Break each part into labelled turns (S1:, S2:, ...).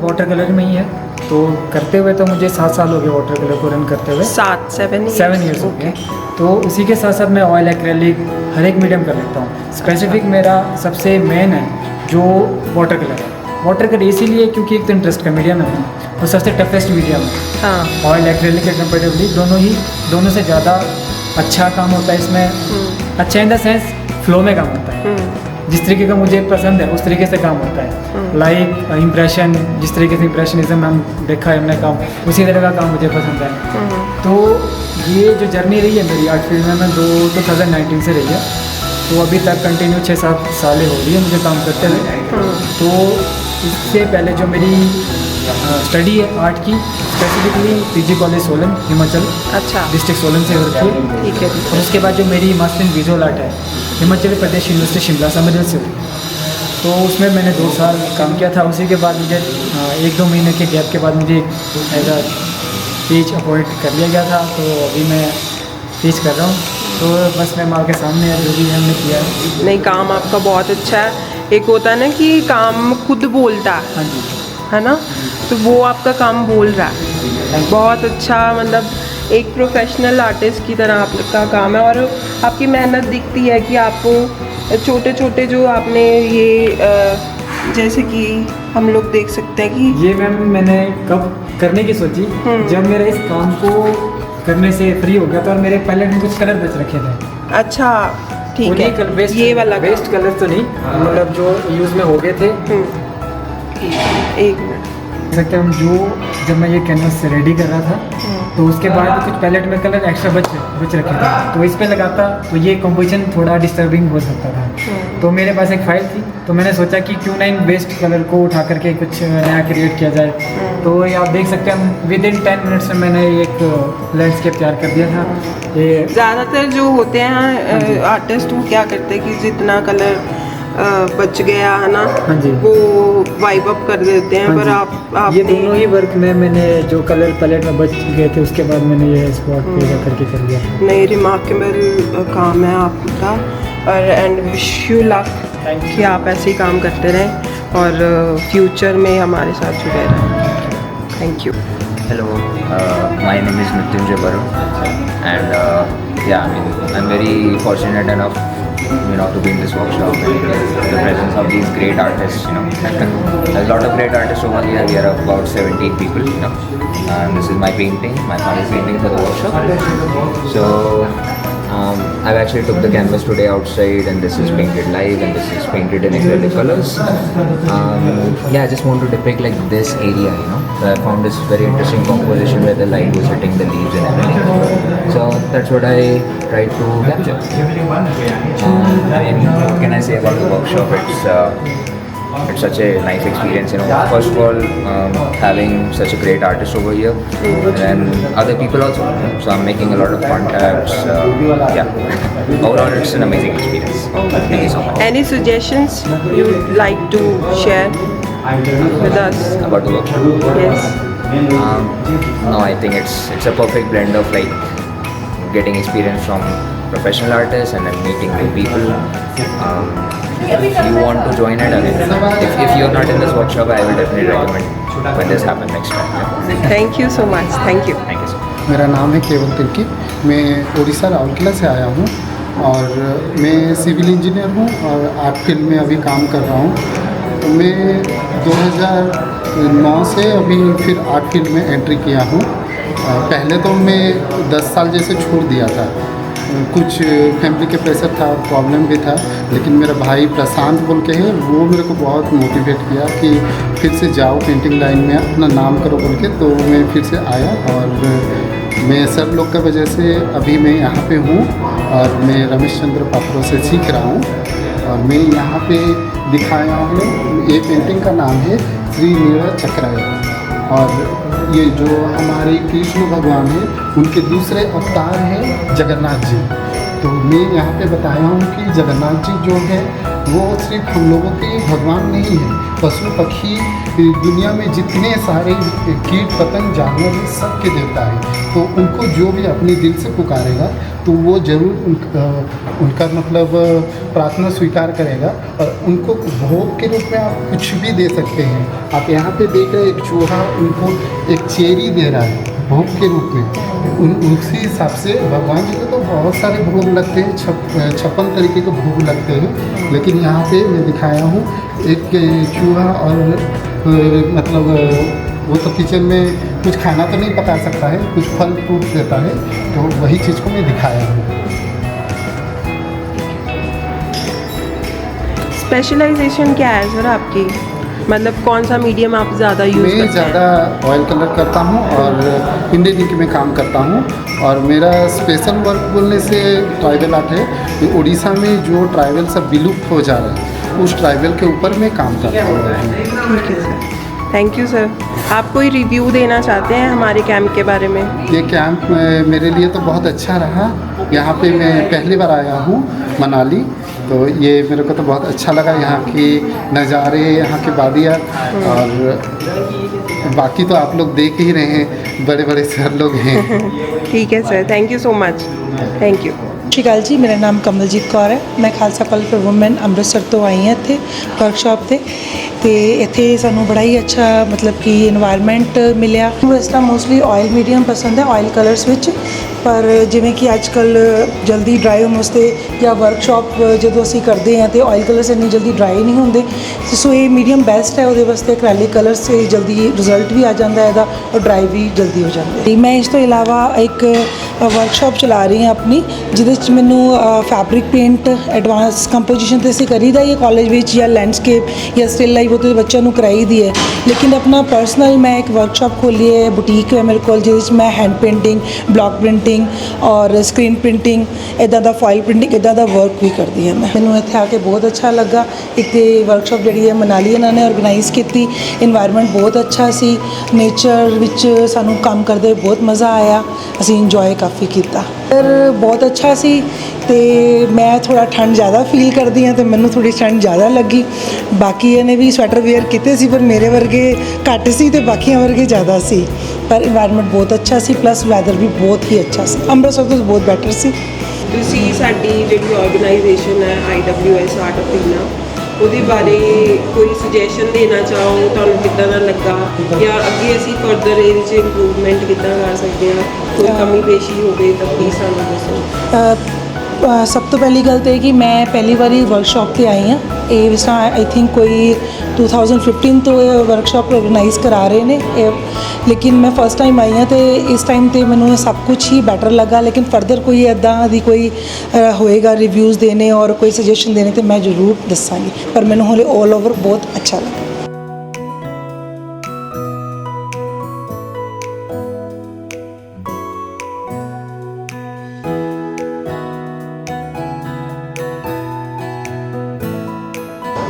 S1: Water colour में ही है, तो करते हुए तो मुझे 7 साल हो गए वाटर कलर को रन करते हुए।
S2: 7
S1: ईयर्स हो गए। तो उसी के साथ साथ मैं ऑयल एक्रेलिक हर एक मीडियम कर लेता हूँ। स्पेसिफिक मेरा सबसे मेन है जो वाटर कलर है। वाटर कलर इसीलिए क्योंकि एक तो इंटरेस्ट का मीडियम है और सबसे टफेस्ट मीडियम है।
S2: हाँ।
S1: ऑयल एक्रेलिक के कंपेरेटिवली दोनों से ज़्यादा अच्छा काम होता है इसमें। अच्छा इन द सेंस फ्लो में काम होता है, जिस तरीके का मुझे पसंद है उस तरीके से काम होता है। लाइक इम्प्रेशन, जिस तरीके से इम्प्रेशनिज्म हम देखा है हमने काम, उसी तरह का काम मुझे पसंद है। तो ये जो जर्नी रही है मेरी आर्ट फील्ड में, मैं 2019 से रही है, तो अभी तक कंटिन्यू 6-7 सालें हो रही है मुझे काम करते हुए। तो इससे पहले जो मेरी स्टडी है आर्ट की, specifically PG college Solan Himachal,
S2: अच्छा,
S1: डिस्ट्रिक्ट सोलन से हो रखी है।
S2: ठीक है।
S1: और उसके बाद जो मेरी मास्टर इन विजुअल आर्ट है हिमाचल प्रदेश यूनिवर्सिटी शिमला समरल से हुई, तो उसमें मैंने 2 साल काम किया था। उसी के बाद मुझे 1-2 महीने के गैप के बाद मुझे एज अ टीच अपॉइंट कर लिया गया था, तो अभी मैं टीच कर रहा हूँ। तो बस मैं माँ के सामने जो भी हमने किया है।
S2: नहीं, काम आपका बहुत अच्छा है। एक होता है ना कि काम खुद बोलता है,
S1: हाँ जी,
S2: है ना, तो वो आपका काम बोल रहा है। बहुत अच्छा, मतलब एक प्रोफेशनल आर्टिस्ट की तरह आपका काम है। और आपकी मेहनत दिखती है कि आपको छोटे छोटे जो आपने ये जैसे कि हम लोग देख सकते हैं कि
S1: ये मैम मैंने कब करने की सोची, जब मेरे इस काम को करने से फ्री हो गया था और मेरे पैलेट में कुछ कलर बच रखे थे।
S2: अच्छा, ठीक है। ये वाला
S1: वेस्ट कलर तो नहीं, मतलब जो यूज़ में हो गए थे।
S2: एक मिनट,
S1: सकते हम जो जब मैं ये कैनवस रेडी कर रहा था तो उसके बाद कुछ पैलेट में कलर एक्स्ट्रा बच रखे थे, तो इस पे लगाता तो ये कंपोजिशन थोड़ा डिस्टर्बिंग हो सकता था। तो मेरे पास एक फाइल थी, तो मैंने सोचा कि क्यों ना इन वेस्ट कलर को उठा करके कुछ नया क्रिएट किया जाए। तो ये आप देख सकते हैं विदिन 10 मिनट्स में मैंने एक लैंडस्केप तैयार कर दिया था। ये
S2: ज़्यादातर जो होते हैं आर्टिस्ट वो क्या करते हैं कि जितना कलर बच गया है ना,
S1: हाँ जी,
S2: वो वाइप अप कर देते हैं।
S1: हाँ
S2: पर
S1: जी,
S2: आप
S1: ये दोनों ही वर्क में मैंने जो कलर पैलेट में बच गए थे उसके बाद मैंने ये स्पॉट पे करके कर लिया।
S2: नई रिमार्केबल काम है आपका। और एंड विश यू लक कि आप ऐसे ही काम करते रहें और फ्यूचर में हमारे साथ जुड़े रहें। Thank you.
S3: Hello, my name is Mrityunjay Barun, and I'm very fortunate enough, to be in this workshop and the presence of these great artists. There's a lot of great artists over here. We are about 17 people. And this is my painting, my final painting for the workshop. So I've actually took the canvas today outside, and this is painted live, and this is painted in acrylic colors. I just want to depict like this area, So I found this very interesting composition where the light was hitting the leaves and everything. So that's what I tried to capture. What can I say about the workshop? It's such a nice experience, First of all, having such a great artist over here, and other people also. So I'm making a lot of contacts. Overall, it's an amazing experience. Thank you so much.
S2: Any suggestions you'd like to share with us
S3: About the workshop?
S2: Yes.
S3: No, I think it's a perfect blend of like getting experience from professional artists and then meeting new people. If you want to join it, if you're not in this workshop, I will definitely recommend when this happens next time.
S2: Thank you so much. Thank you.
S3: Thank you so much.
S4: मेरा नाम है केवल तिर्की। मैं उड़ीसा राउरकेला से आया हूँ और मैं सिविल इंजीनियर हूँ और आर्ट फील्ड में अभी काम कर रहा हूँ। तो मैं 2009 से अभी फिर आर्ट फील्ड में एंट्री किया हूँ। पहले तो मैं 10 साल जैसे छोड़ दिया था, कुछ फैमिली के प्रेशर था, प्रॉब्लम भी था, लेकिन मेरा भाई प्रशांत बोल के है, वो मेरे को बहुत मोटिवेट किया कि फिर से जाओ पेंटिंग लाइन में, अपना नाम करो बोल के। तो मैं फिर से आया और मैं सब लोग की वजह से अभी मैं यहाँ पे हूँ और मैं रमेश चंद्र पात्रों से सीख रहा हूँ और मैं यहाँ पे दिखाया हूँ। ये पेंटिंग का नाम है श्री नीरा चक्राय और ये जो हमारे कृष्ण भगवान हैं उनके दूसरे अवतार हैं जगन्नाथ जी। तो मैं यहाँ पे बताया हूँ कि जगन्नाथ जी जो है वो सिर्फ हम लोगों के भगवान नहीं है, पशु पक्षी दुनिया में जितने सारे कीट पतंग जानवर हैं सबके देवता है। तो उनको जो भी अपने दिल से पुकारेगा तो वो ज़रूर उनका मतलब प्रार्थना स्वीकार करेगा। और उनको भोग के रूप में आप कुछ भी दे सकते हैं। आप यहाँ पे देख रहे हैं एक चूहा उनको एक चेरी दे रहा है भोग के रूप में। उसी हिसाब से भगवान जी को तो बहुत सारे भोग लगते हैं, 56 तरीके के भोग लगते हैं। लेकिन यहाँ पे मैं दिखाया हूँ एक चूहा और मतलब वो तो किचन में कुछ खाना तो नहीं पका सकता है, कुछ फल फ्रूट देता है, तो वही चीज़ को मैं दिखाया हूँ।
S2: स्पेशलाइजेशन क्या है सर आपकी, मतलब कौन सा मीडियम आप ज़्यादा यूज़ करते
S4: मैं
S2: हैं?
S4: ज़्यादा ऑयल कलर करता हूँ और इंडियन इंक में काम करता हूँ। और मेरा स्पेशल वर्क बोलने से ट्राइबल आर्ट है कि उड़ीसा में जो ट्राइबल सब विलुप्त हो जा रहे हैं उस ट्राइबल के ऊपर मैं काम करता हूँ।
S2: ठीक है सर, थैंक यू सर। आप कोई रिव्यू देना चाहते हैं हमारे कैंप के बारे में?
S4: ये कैंप मेरे लिए तो बहुत अच्छा रहा। यहाँ पे मैं पहली बार आया हूँ मनाली, तो ये मेरे को तो बहुत अच्छा लगा। यहाँ की नज़ारे, यहाँ की वादियाँ, और बाकी तो आप लोग देख ही रहे हैं, बड़े बड़े सर लोग हैं।
S2: ठीक है sir, thank you so much, thank you.
S5: ਸਤਿ ਸ਼੍ਰੀ ਅਕਾਲ ਜੀ, ਮੇਰਾ ਨਾਮ ਕਮਲਜੀਤ ਕੌਰ ਹੈ। ਮੈਂ Khalsa college for women Amritsar ਤੋਂ ਆਈ ਹਾਂ ਇੱਥੇ ਵਰਕਸ਼ਾਪ ਤੇ ਇੱਥੇ ਸਾਨੂੰ ਬੜਾ ਹੀ ਅੱਛਾ ਮਤਲਬ ਕਿ ਇਨਵਾਇਰਨਮੈਂਟ ਮਿਲਿਆ। ਇਸ ਤਰ੍ਹਾਂ ਮੋਸਟਲੀ ਆਇਲ ਮੀਡੀਅਮ ਪਸੰਦ ਹੈ, ਆਇਲ ਕਲਰਸ ਵਿੱਚ। ਪਰ ਜਿਵੇਂ ਕਿ ਅੱਜ ਕੱਲ੍ਹ ਜਲਦੀ ਡਰਾਈ ਹੋਣ ਵਾਸਤੇ ਜਾਂ ਵਰਕਸ਼ਾਪ ਜਦੋਂ ਅਸੀਂ ਕਰਦੇ ਹਾਂ ਤਾਂ ਆਇਲ ਕਲਰਸ ਇੰਨੀ ਜਲਦੀ ਡਰਾਈ ਨਹੀਂ ਹੁੰਦੇ, ਸੋ ਇਹ ਮੀਡੀਅਮ ਬੈਸਟ ਹੈ ਉਹਦੇ ਵਾਸਤੇ। ਐਕ੍ਰੈਲਿਕ ਕਲਰਸ 'ਤੇ ਜਲਦੀ ਰਿਜ਼ਲਟ ਵੀ ਆ ਜਾਂਦਾ ਇਹਦਾ, ਔਰ ਡਰਾਈ ਵੀ ਜਲਦੀ ਹੋ ਜਾਂਦੀ ਹੈ। ਮੈਂ ਇਸ ਤੋਂ ਇਲਾਵਾ ਇੱਕ ਵਰਕਸ਼ਾਪ ਚਲਾ ਰਹੀ ਹਾਂ ਆਪਣੀ, ਜਿਹਦੇ 'ਚ ਮੈਨੂੰ ਫੈਬਰਿਕ ਪੇਂਟ ਐਡਵਾਂਸ ਕੰਪੋਜੀਸ਼ਨ 'ਤੇ ਅਸੀਂ ਕਰੀਦਾ ਹੀ ਹੈ ਕਾਲਜ ਵਿੱਚ, ਜਾਂ ਲੈਂਡਸਕੇਪ ਜਾਂ ਸਟਿਲ ਲਾਈਫ ਉਹਦੇ ਬੱਚਿਆਂ ਨੂੰ ਕਰਾਈ ਦੀ ਹੈ। ਲੇਕਿਨ ਆਪਣਾ ਪਰਸਨਲ ਮੈਂ ਇੱਕ ਵਰਕਸ਼ਾਪ ਖੋਲ੍ਹੀ ਹੈ, ਬੁਟੀਕ ਹੈ ਮੇਰੇ ਕੋਲ, ਜਿਹਦੇ 'ਚ ਮੈਂ ਹੈਂਡ ਪੇਂਟਿੰਗ, ਬਲੌਕ ਪ੍ਰਿੰਟਿੰਗ ਔਰ ਸਕਰੀਨ ਪ੍ਰਿੰਟਿੰਗ, ਇੱਦਾਂ ਦਾ ਫਾਇਲ ਪ੍ਰਿੰਟਿੰਗ, ਇੱਦਾਂ ਦਾ ਵਰਕ ਵੀ ਕਰਦੀ ਹਾਂ ਮੈਂ। ਮੈਨੂੰ ਇੱਥੇ ਆ ਕੇ ਬਹੁਤ ਅੱਛਾ ਲੱਗਾ। ਇੱਕ ਤਾਂ ਵਰਕਸ਼ਾਪ ਜਿਹੜੀ ਹੈ ਮਨਾਲੀ ਇਹਨਾਂ ਨੇ ਆਰਗੇਨਾਈਜ਼ ਕੀਤੀ, ਇਨਵਾਇਰਨਮੈਂਟ ਬਹੁਤ ਅੱਛਾ ਸੀ, ਨੇਚਰ ਵਿੱਚ ਸਾਨੂੰ ਕੰਮ ਕਰਦੇ ਬਹੁਤ ਮਜ਼ਾ ਆਇਆ, ਅਸੀਂ ਇੰਜੋਏ ਕਾਫੀ ਕੀਤਾ। ਪਰ ਬਹੁਤ ਅੱਛਾ ਸੀ। ਅਤੇ ਮੈਂ ਥੋੜ੍ਹਾ ਠੰਡ ਜ਼ਿਆਦਾ ਫੀਲ ਕਰਦੀ ਹਾਂ ਅਤੇ ਮੈਨੂੰ ਥੋੜ੍ਹੀ ਠੰਡ ਜ਼ਿਆਦਾ ਲੱਗੀ। ਬਾਕੀਆਂ ਨੇ ਵੀ ਸਵੈਟਰ ਵੇਅਰ ਕੀਤੇ ਸੀ, ਪਰ ਮੇਰੇ ਵਰਗੇ ਘੱਟ ਸੀ ਅਤੇ ਬਾਕੀਆਂ ਵਰਗੇ ਜ਼ਿਆਦਾ ਸੀ। ਪਰ ਇਨਵਾਇਰਨਮੈਂਟ ਬਹੁਤ ਅੱਛਾ ਸੀ, ਪਲੱਸ ਵੈਦਰ ਵੀ ਬਹੁਤ ਹੀ ਅੱਛਾ ਸੀ। ਅੰਮ੍ਰਿਤਸਰ ਤੋਂ ਬਹੁਤ ਬੈਟਰ ਸੀ।
S2: ਤੁਸੀਂ ਸਾਡੀ ਜਿਹੜੀ ਆਰਗੇਨਾਈਜੇਸ਼ਨ ਹੈ IWS ਆਰਟ ਆਫ ਪੀਨਾ, ਉਹਦੇ ਬਾਰੇ ਕੋਈ ਸੁਜੈਸ਼ਨ ਦੇਣਾ ਚਾਹੋ, ਤੁਹਾਨੂੰ ਕਿੱਦਾਂ ਦਾ ਲੱਗਾ, ਜਾਂ ਅੱਗੇ ਅਸੀਂ ਫਰਦਰ ਇਹਦੇ 'ਚ ਇੰਪਰੂਵਮੈਂਟ ਕਿੱਦਾਂ ਕਰ ਸਕਦੇ ਹਾਂ, ਕੋਈ ਕਮੀ ਪੇਸ਼ੀ ਹੋਵੇ ਤਾਂ ਪਲੀਜ਼ ਸਾਨੂੰ ਦੱਸੋ।
S5: ਸਭ ਤੋਂ ਪਹਿਲੀ ਗੱਲ ਤਾਂ ਇਹ ਕਿ ਮੈਂ ਪਹਿਲੀ ਵਾਰੀ ਵਰਕਸ਼ਾਪ 'ਤੇ ਆਈ ਹਾਂ। ਇਹ ਜਿਸ ਤਰ੍ਹਾਂ ਆਈ ਥਿੰਕ ਕੋਈ 2015 ਤੋਂ ਇਹ ਵਰਕਸ਼ਾਪ ਆਰਗੇਨਾਈਜ਼ ਕਰਾ ਰਹੇ ਨੇ, ਲੇਕਿਨ ਮੈਂ ਫਸਟ ਟਾਈਮ ਆਈ ਹਾਂ ਅਤੇ ਇਸ ਟਾਈਮ 'ਤੇ ਮੈਨੂੰ ਇਹ ਸਭ ਕੁਛ ਹੀ ਬੈਟਰ ਲੱਗਾ। ਲੇਕਿਨ ਫਰਦਰ ਕੋਈ ਇੱਦਾਂ ਦੀ ਕੋਈ ਹੋਏਗਾ ਰਿਵਿਊਜ਼ ਦੇਣੇ ਔਰ ਕੋਈ ਸੁਜੈਸ਼ਨ ਦੇਣੇ ਤਾਂ ਮੈਂ ਜ਼ਰੂਰ ਦੱਸਾਂਗੀ, ਪਰ ਮੈਨੂੰ ਹਾਲੇ ਆਲ ਓਵਰ ਬਹੁਤ ਅੱਛਾ ਲੱਗਾ।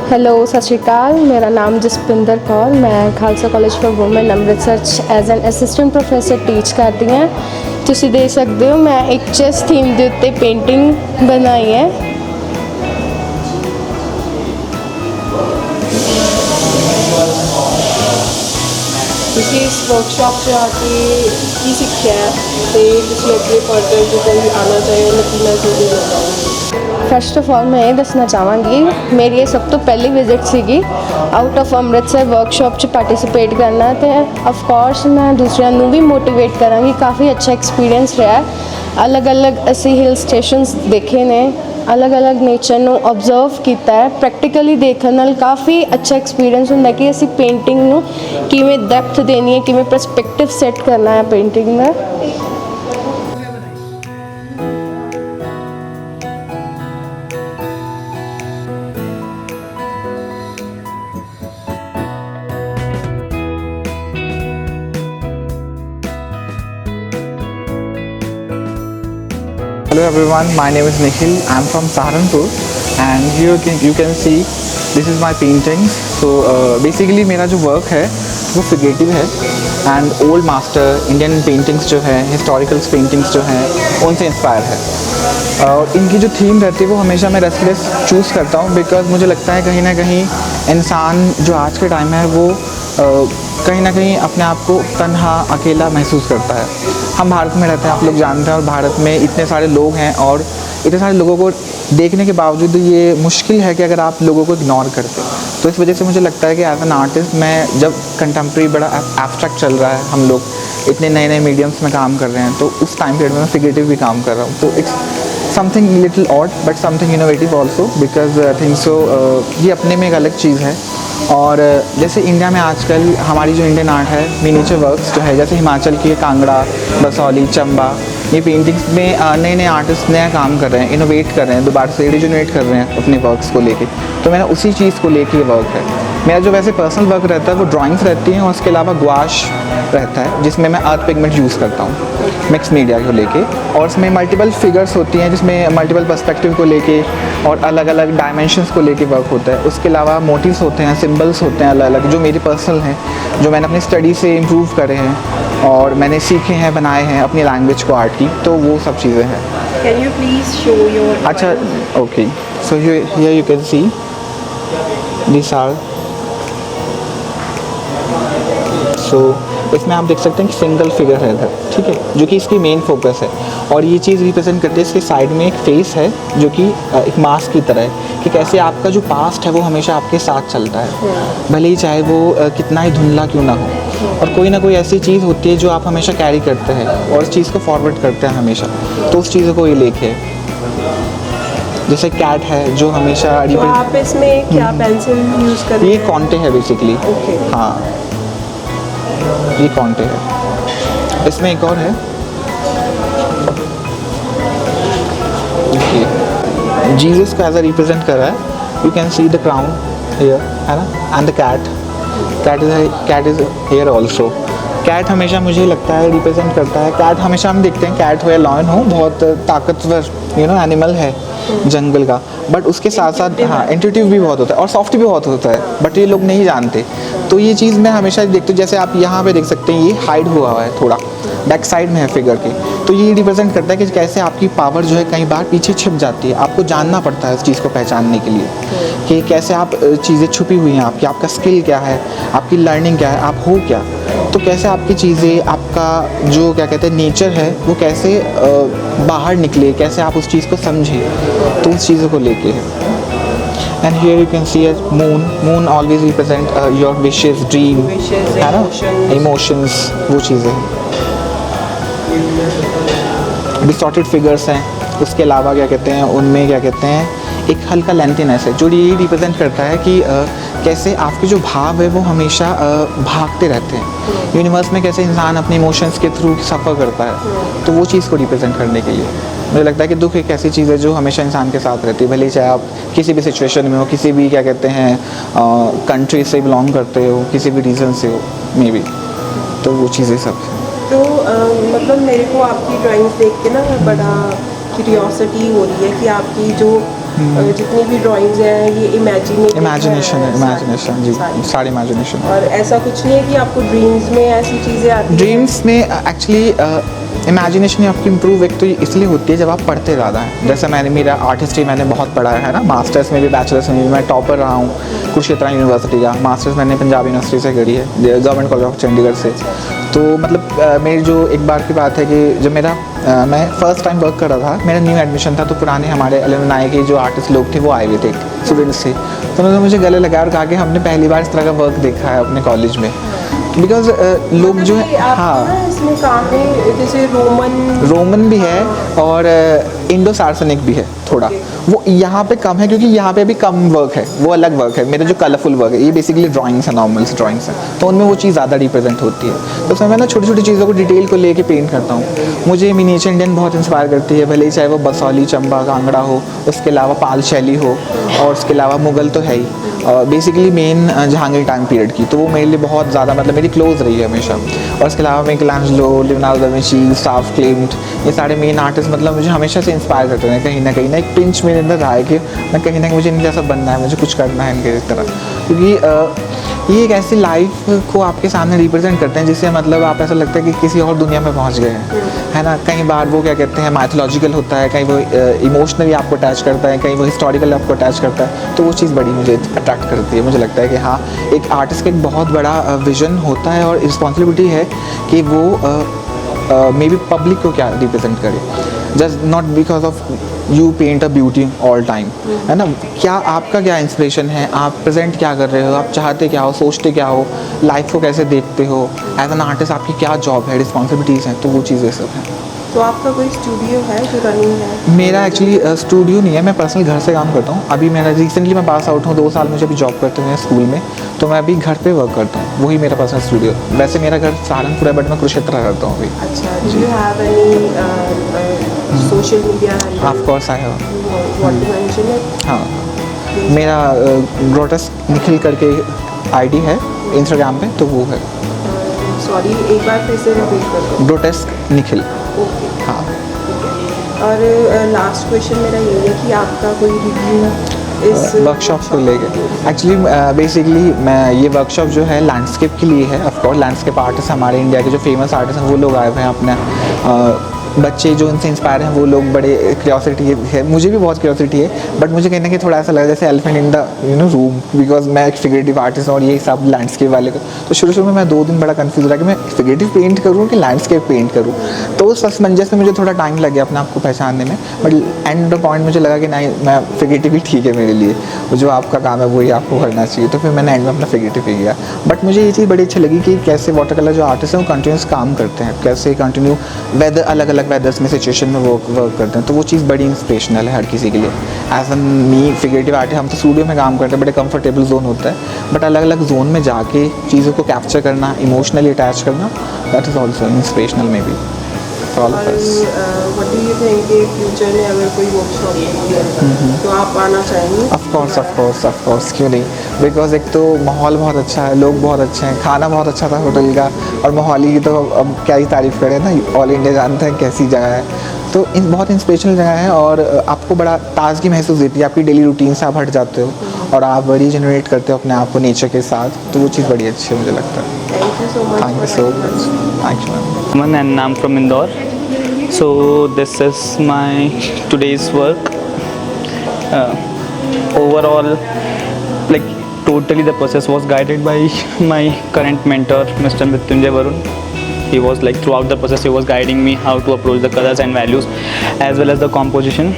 S6: ਹੈਲੋ, ਸਤਿ ਸ਼੍ਰੀ ਅਕਾਲ। ਮੇਰਾ ਨਾਮ ਜਸਪਿੰਦਰ ਕੌਰ, ਮੈਂ Khalsa college for women Amritsar 'ਚ as an assistant professor teach ਕਰਦੀ ਹਾਂ। ਤੁਸੀਂ ਦੇਖ ਸਕਦੇ ਹੋ ਮੈਂ ਇੱਕ ਚੈਸ ਥੀਮ ਦੇ ਉੱਤੇ ਪੇਂਟਿੰਗ ਬਣਾਈ ਹੈ। ਤੁਸੀਂ ਇਸ ਵਰਕਸ਼ਾਪ 'ਚ ਆ ਕੇ ਕੀ ਸਿੱਖਿਆ ਅਤੇ ਤੁਸੀਂ ਅੱਗੇ ਫਰਦਰ ਜੇ ਕੋਈ ਆਉਣਾ ਚਾਹੋ ਉਹਨੂੰ ਕੀ ਮੈਸੇਜ ਦੇਣਾ ਚਾਹੋਗੇ? ਫਸਟ ਆਫ ਆਲ ਮੈਂ ਇਹ ਦੱਸਣਾ ਚਾਹਾਂਗੀ, ਮੇਰੀ ਇਹ ਸਭ ਤੋਂ ਪਹਿਲੀ ਵਿਜ਼ਿਟ ਸੀਗੀ ਆਊਟ ਆਫ ਅੰਮ੍ਰਿਤਸਰ ਵਰਕਸ਼ਾਪ 'ਚ ਪਾਰਟੀਸਿਪੇਟ ਕਰਨਾ, ਅਤੇ ਆਫ ਕੋਰਸ ਮੈਂ ਦੂਸਰਿਆਂ ਨੂੰ ਵੀ ਮੋਟੀਵੇਟ ਕਰਾਂਗੀ। ਕਾਫੀ ਅੱਛਾ ਐਕਸਪੀਰੀਅੰਸ ਰਿਹਾ। ਅਲੱਗ-ਅਲੱਗ ਅਸੀਂ ਹਿਲ ਸਟੇਸ਼ਨਸ ਦੇਖੇ ਨੇ, ਅਲੱਗ-ਅਲੱਗ ਨੇਚਰ ਨੂੰ ਓਬਜ਼ਰਵ ਕੀਤਾ ਹੈ। ਪ੍ਰੈਕਟੀਕਲੀ ਦੇਖਣ ਨਾਲ ਕਾਫੀ ਅੱਛਾ ਐਕਸਪੀਰੀਅੰਸ ਹੁੰਦਾ ਕਿ ਅਸੀਂ ਪੇਂਟਿੰਗ ਨੂੰ ਕਿਵੇਂ ਡੈਪਥ ਦੇਣੀ ਹੈ, ਕਿਵੇਂ ਪਰਸਪੈਕਟਿਵ ਸੈੱਟ ਕਰਨਾ ਹੈ painting the.
S7: Hello everyone, my name is Nikhil. I'm from Saharanpur, and here you can see this is my painting. So basically मेरा जो वर्क है वो फिगरेटिव है, and old master Indian paintings जो है, हिस्टोरिकल्स paintings जो हैं, उनसे इंस्पायर है। और इनकी जो थीम रहती है वो हमेशा मैं रेस्टलेस चूज़ करता हूँ, बिकॉज मुझे लगता है कहीं ना कहीं इंसान जो आज के टाइम है वो कहीं ना कहीं अपने आप को तन्हा अकेला महसूस करता है। हम भारत में रहते हैं, आप लोग जानते हैं, और भारत में इतने सारे लोग हैं और इतने सारे लोगों को देखने के बावजूद ये मुश्किल है कि अगर आप लोगों को इग्नोर करते। तो इस वजह से मुझे लगता है कि एज एन आर्टिस्ट मैं, जब कंटेम्प्रेरी बड़ा एब्स्ट्रैक्ट चल रहा है, हम लोग इतने नए नए मीडियम्स में काम कर रहे हैं, तो उस टाइम पीरियड में मैं फिगरेटिव भी काम कर रहा हूँ। तो it's something little odd but something innovative also, because I think so ये अपने में एक अलग चीज़ है। और जैसे इंडिया में आजकल हमारी जो इंडियन आर्ट है, मिनीचर वर्क्स जो है, जैसे हिमाचल की कांगड़ा, बसौली, चंबा, ये पेंटिंग्स में नए नए आर्टिस्ट नया काम कर रहे हैं, इनोवेट कर रहे हैं, दोबारा से रिजुनेट कर रहे हैं अपने वर्क्स को लेके। तो मेरा उसी चीज़ को लेके वर्क है। मेरा जो वैसे पर्सनल वर्क रहता है वो ड्राइंग्स रहती हैं, और उसके अलावा गुआश रहता है जिसमें मैं अर्थ पिगमेंट यूज़ करता हूँ मिक्स मीडिया को लेके, और उसमें मल्टीपल फिगर्स होती हैं जिसमें मल्टीपल पर्सपेक्टिव को लेके और अलग अलग डायमेंशंस को लेके वर्क होता है। उसके अलावा मोटिव्स होते हैं, सिंबल्स होते हैं अलग अलग, जो मेरे पर्सनल हैं, जो मैंने अपनी स्टडी से इम्प्रूव करे हैं और मैंने सीखे हैं, बनाए हैं अपनी लैंग्वेज को आर्ट की, तो वो सब चीज़ें हैं।
S2: Can you please show your
S7: अच्छा, okay, so here you can see this are, so इसमें आप देख सकते हैं कि सिंगल फिगर है इधर, ठीक है, जो कि इसकी मेन फोकस है। और ये चीज़ रिप्रेजेंट करती है, इसके साइड में एक फेस है जो कि एक मास्क की तरह है, कि कैसे आपका जो पास्ट है वो हमेशा आपके साथ चलता है, भले ही चाहे वो कितना ही धुंधला क्यों ना हो। और कोई ना कोई ऐसी चीज़ होती है जो आप हमेशा कैरी करते हैं और उस चीज़ को फॉरवर्ड करते हैं हमेशा, तो उस चीज़ों को ये लेके है। जैसे कैट है जो हमेशा
S2: तो आप इसमें क्या पेंसिल यूज़ करते हैं?
S7: ये कॉन्टे है बेसिकली,
S2: Okay.
S7: हाँ, ये कॉन्टे है। इसमें एक और है, जीसस को एज अ रिप्रेजेंट कर रहा है। You can see the crown here, है ना, and the cat is here also. Cat हमेशा मुझे लगता है रिप्रेजेंट करता है, कैट हमेशा हम देखते हैं कैट हो या लॉयन हो, बहुत ताकतवर एनिमल है जंगल का, बट उसके साथ साथ हाँ इंट्यूटिव भी बहुत होता है और सॉफ्ट भी बहुत होता है, बट ये लोग नहीं जानते। तो ये चीज़ मैं हमेशा देखती हूँ, जैसे आप यहाँ पे देख सकते हैं ये हाइड हुआ है थोड़ा बैक साइड में है फिगर के, तो ये रिप्रेजेंट करता है कि कैसे आपकी पावर जो है कई बार पीछे छिप जाती है, आपको जानना पड़ता है उस चीज़ को पहचानने के लिए कि कैसे आप चीज़ें छुपी हुई हैं आपकी, आपका स्किल क्या है, आपकी लर्निंग क्या है, आप हो क्या, तो कैसे आपकी चीज़ें, आपका जो क्या कहते हैं नेचर है वो कैसे बाहर निकले, कैसे आप उस चीज़ को समझें, तो उस चीज़ों को लेके है। And here you can C a moon always represent your wishes, dream, है ना, इमोशंस, वो चीज़ें हैं। डिस्टॉर्टेड फिगर्स हैं, उसके अलावा क्या कहते हैं उनमें क्या कहते हैं एक हल्का लेंथीनेस है, जो ये रिप्रेजेंट करता है कि कैसे आपके जो भाव है वो हमेशा भागते रहते हैं यूनिवर्स में, कैसे इंसान अपने इमोशंस के थ्रू सफ़र करता है, तो वो चीज़ को रिप्रेजेंट करने के लिए मुझे लगता है कि दुख एक ऐसी चीज़ है जो हमेशा इंसान के साथ रहती है, भले ही चाहे आप किसी भी सिचुएशन में हो, किसी भी क्या कहते हैं कंट्री से बिलोंग करते हो, किसी भी रीज़न से हो मे बी, तो वो चीज़ें सब।
S2: तो मतलब मेरे को आपकी ड्राइंग्स देख के ना बड़ा क्यूरियोसिटी हो रही है कि आपकी जो जितनी भी ड्राइंग्स हैं ये
S7: इमेजिनेशन है, इमेजिनेशन जी, सारी इमेजिनेशन।
S2: और ऐसा कुछ नहीं है कि आपको ड्रीम्स में ऐसी चीज़ें आती हैं?
S7: ड्रीम्स में एक्चुअली इमेजिनेशन आपकी इम्प्रूव एक तो इसलिए होती है जब आप पढ़ते ज़्यादा हैं, जैसे मेरा आर्टिस्ट्री मैंने बहुत पढ़ा है ना, मास्टर्स में भी बैचलर्स में भी मैं टॉपर रहा हूँ कुरुक्षेत्र यूनिवर्सिटी का, मास्टर्स मैंने पंजाब यूनिवर्सिटी से करी है, गवर्नमेंट कॉलेज ऑफ चंडीगढ़ से। तो मतलब मेरी जो एक बार की बात है कि जब मैं फर्स्ट टाइम वर्क कर रहा था, मेरा न्यू एडमिशन था, तो पुराने हमारे अलुमनाई के जो आर्टिस्ट लोग थे वो आए हुए थे स्टूडेंट्स से, तो उन्होंने मुझे गले लगाया और कहा कि हमने पहली बार इस तरह का वर्क देखा है अपने कॉलेज में, बिकॉज लोग जो है हाँ
S2: इसमें काम है जैसे
S7: रोमन भी है और इंडो सार्सनिक भी है थोड़ा, वो यहाँ पे कम है क्योंकि यहाँ पे भी कम वर्क है, वो अलग वर्क है। मेरा जो कलरफुल वर्क है ये बेसिकली ड्राइंग्स है, नॉर्मल्स ड्राइंग्स हैं, तो उनमें वो चीज़ ज़्यादा रिप्रेजेंट होती है, तो उसमें मैं ना छोटी छोटी चीज़ों को डिटेल को लेके पेंट करता हूँ। मुझे मिनीचर इंडियन बहुत इंस्पायर करती है, भले ही चाहे वो बसौली, चंबा, कांगड़ा हो, उसके अलावा पाल शैली हो, और उसके अलावा मुग़ल तो है ही, basically main Jahangir time period की, तो वो मेरे लिए बहुत ज़्यादा मतलब मेरी क्लोज रही है हमेशा। और उसके अलावा मिकेलांजेलो, लियोनार्डो दा विंची, साफ क्लिम्ट, ये सारे मेन आर्टिस्ट मतलब मुझे हमेशा से इंस्पायर करते हैं कहीं ना एक पिंच मेरे अंदर रहा है कि मैं कहीं ना कहीं मुझे इनके जैसा बनना है, मुझे कुछ करना है इनके तरह, क्योंकि ये एक ऐसी लाइफ को आपके सामने रिप्रेजेंट करते हैं जिससे मतलब आप ऐसा लगता है कि किसी और दुनिया में पहुंच गए हैं, है ना। कई बार वो क्या कहते हैं माइथोलॉजिकल होता है, कहीं वो इमोशनली आपको अटैच करता है, कहीं वो हिस्टोरिकल आपको अटैच करता है, तो वो चीज़ बड़ी मुझे अट्रैक्ट करती है। मुझे लगता है कि हाँ, एक आर्टिस्ट का एक बहुत बड़ा विजन होता है और रिस्पॉन्सिबिलिटी है कि वो मे बी पब्लिक को क्या रिप्रेजेंट करे, just not because of you paint a beauty all time, है ना। क्या आपका क्या इंस्पिरेशन है, आप प्रेजेंट क्या कर रहे हो, आप चाहते क्या हो, सोचते क्या हो, लाइफ को कैसे देखते हो, एज एन आर्टिस्ट आपकी क्या जॉब है, रिस्पॉन्सिबिलिटीज़ हैं, तो वो चीज़ें सब हैं।
S2: तो आपका कोई स्टूडियो है जो रनिंग है?
S7: मेरा एक्चुअली स्टूडियो नहीं है, मैं पर्सनल घर से काम करता हूँ। अभी मेरा रिसेंटली मैं पास आउट हूँ, 2 साल मुझे अभी जॉब करते हुए स्कूल में, तो मैं अभी घर पे वर्क करता हूँ, वही मेरा पर्सनल स्टूडियो। वैसे मेरा घर सहारनपुर है बट मैं कुरुक्षेत्र रहता हूँ अभी।
S2: अच्छा, do you have any social media handle?
S7: Of course I have.
S2: What to mention it?
S7: हाँ, मेरा ग्रोटेस्क निखिल करके आईडी है इंस्टाग्राम पे, तो वो है
S2: सॉरी, एक बार फिर से रिपीट कर दो।
S7: ग्रोटेस्क निखिल।
S2: ओके,
S7: हाँ,
S2: और लास्ट क्वेश्चन मेरा ये है कि आपका कोई रिव्यू इस
S7: वर्कशॉप को लेकर। एक्चुअली बेसिकली मैं ये वर्कशॉप जो है लैंडस्केप के लिए है। ऑफ कोर्स लैंडस्केप आर्टिस्ट हमारे इंडिया के जो फेमस आर्टिस्ट हैं वो लोग आए हुए हैं, अपने बच्चे जो इनसे इंस्पायर हैं वो लोग, बड़े क्यूरियोसिटी है, मुझे भी बहुत क्यूरियोसिटी है, बट मुझे कहीं ना कहीं थोड़ा ऐसा लगा जैसे elephant in the room, because मैं एक फिगरेटिव आर्टिस्ट हूँ और ये सब लैंडस्केप वाले को, तो शुरू में मैं 2 दिन बड़ा कंफ्यूज रहा कि मैं फिगरेटिव पेंट करूँ कि लैंडस्केप पेंट करूँ, तो उस असमंजस में मुझे थोड़ा टाइम लग गया अपने आप को पहचानने में, बट एंड द पॉइंट मुझे लगा कि नहीं, मैं फिगरेटिव ही ठीक है मेरे लिए, जो आपका काम है वही आपको करना चाहिए, तो फिर मैंने एंड में अपना फिगरेटिव ही किया। बट मुझे ये चीज़ बड़ी अच्छी लगी कि कैसे वाटर कलर जो आर्टिस्ट हैं वो कंटिन्यूस काम करते हैं, कैसे कंटिन्यू वेदर अलग अलग वेदर्स में सिचुएशन में वर्क करते हैं, तो वो चीज़ बड़ी इंस्पिरेशनल है हर किसी के लिए। As an me figurative artist, हम तो स्टूडियो में काम करते हैं, बड़े कंफर्टेबल जोन होता है, बट अलग अलग जोन में जाके चीज़ों को कैप्चर करना, इमोशनली अटैच करना, that is also inspirational may be for all of us.
S2: What do you think कि फ्यूचर में अगर कोई वर्कशॉप होती है तो आप आना चाहेंगे?
S7: ऑफ कोर्स क्यों नहीं, बिकॉज एक तो माहौल बहुत अच्छा है, लोग बहुत अच्छे हैं, खाना बहुत अच्छा था होटल का, और मोहाली की तो अब क्या ही तारीफ़ करें ना, ऑल इंडिया जानते हैं कैसी जगह है, तो बहुत इंस्पिरेशनल जगह है और आपको बड़ा ताज़गी महसूस देती है, आपकी डेली रूटीन से आप हट जाते हो और आप रीजनरेट करते हो अपने आप को नेचर के साथ, तो वो चीज़ बड़ी अच्छी है मुझे लगता है।
S2: Thank you so much.
S7: Thank you so much. Thank you ma'am.
S8: And I'm from Indore. So this is my today's work. Overall, like totally the process was guided by my current mentor, Mr. Mrityunjay Varun. He was like throughout the process he was guiding me how to approach the colors and values as well as the composition.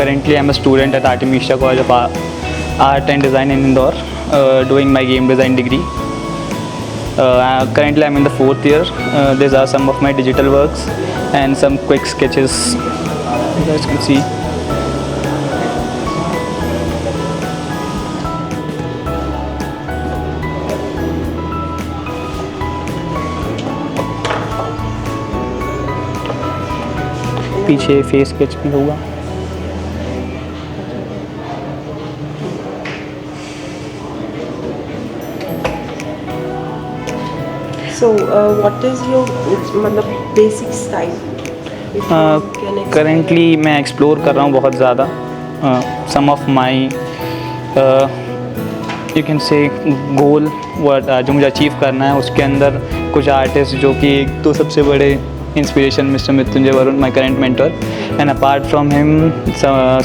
S8: Currently I'm a student at Artemisia College of Art and Design in Indore, doing my game design degree. Currently I'm in the 4th year. These are some of my digital works and some quick sketches you guys can see. पीछे face sketch भी होगा।
S2: So what is your मतलब basic style? If you can explain.
S8: Currently मैं explore कर रहा हूँ बहुत ज़्यादा some of my you can say goal जो मुझे अचीव करना है, उसके अंदर कुछ आर्टिस्ट जो कि एक तो सबसे बड़े inspiration mister Mrityunjay Varun, my current mentor, and apart from him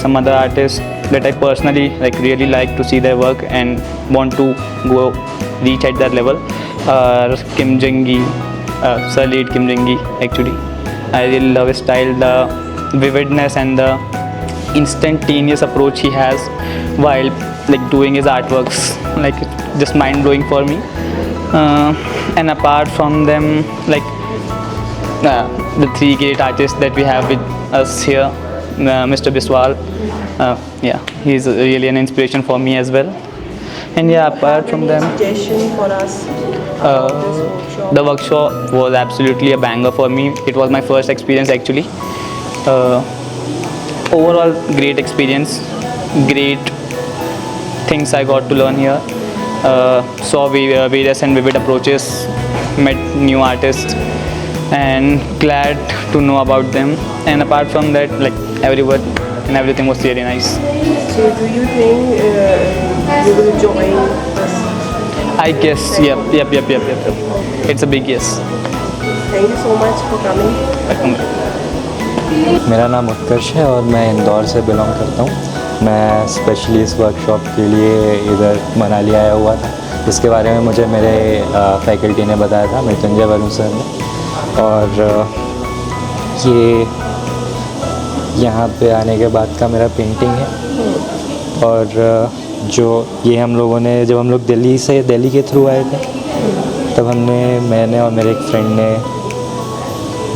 S8: some other artists that I personally like really like to see their work and want to go reach at that level. Kim Jong-gi, Sir Lead Kim Jong-gi actually. I really love his style, the vividness and the instantaneous approach he has while like doing his artworks, like just mind blowing for me. And apart from them, like the 3 great artists that we have with us here, Mr. Biswal, yeah, he's really an inspiration for me as well. And yeah, apart from them,
S2: Suggestion for us.
S8: the workshop was absolutely a banger for me. It was my first experience actually. Overall great experience, great things I got to learn here. Saw various and vivid approaches, met new artists and glad to know about them. And apart from that, like every word and everything was really nice.
S2: So do you think you will join us?
S8: I guess, yep. It's a big yes.
S2: Thank you so much for coming.
S8: Welcome.
S9: मेरा नाम उत्कर्ष है और मैं इंदौर से belong करता हूँ। मैं specially इस वर्कशॉप के लिए इधर मनाली आया हुआ था, जिसके बारे में मुझे मेरे फैकल्टी ने बताया था, मृत्युंजय वरुण सर ने। और ये यहाँ पे आने के बाद का मेरा पेंटिंग है। और जो ये हम लोगों ने, जब हम लोग दिल्ली के थ्रू आए थे, तब मैंने और मेरे एक फ्रेंड ने,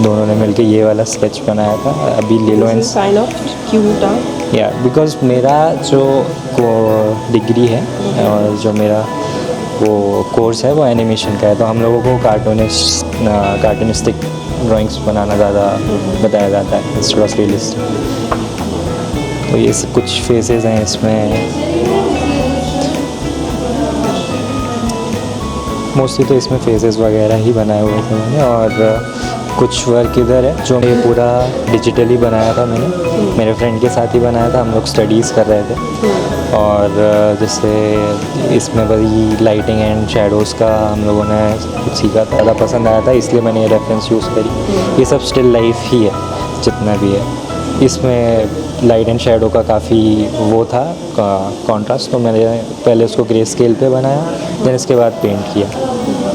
S9: दोनों ने मिलके ये वाला स्केच बनाया था। अभी लिलो एंड
S2: साइन ऑफ क्यूट
S9: या बिकॉज मेरा जो डिग्री है और जो मेरा वो कोर्स है वो एनिमेशन का है, तो हम लोगों को कार्टूनिस्टिक ड्राइंग्स बनाना ज़्यादा बताया जाता है इंस्टेड ऑफ रियलिस्टिक। तो ये कुछ फेसेस हैं इसमें, मोस्टली तो इसमें फेसेस वगैरह ही बनाए हुए थे मैंने। और कुछ वर्क इधर है जो मैं पूरा डिजिटली बनाया था, मैंने मेरे फ्रेंड के साथ ही बनाया था। हम लोग स्टडीज़ कर रहे थे और जैसे इसमें वही लाइटिंग एंड शैडोज़ का हम लोगों ने कुछ सीखा था, ज़्यादा पसंद आया था, इसलिए मैंने ये रेफरेंस यूज़ करी। ये सब स्टिल लाइफ ही है जितना भी है। इसमें लाइट एंड शैडो का काफ़ी वो था कॉन्ट्रास्ट, तो मैंने पहले उसको ग्रे स्केल पे बनाया, देन इसके बाद पेंट किया।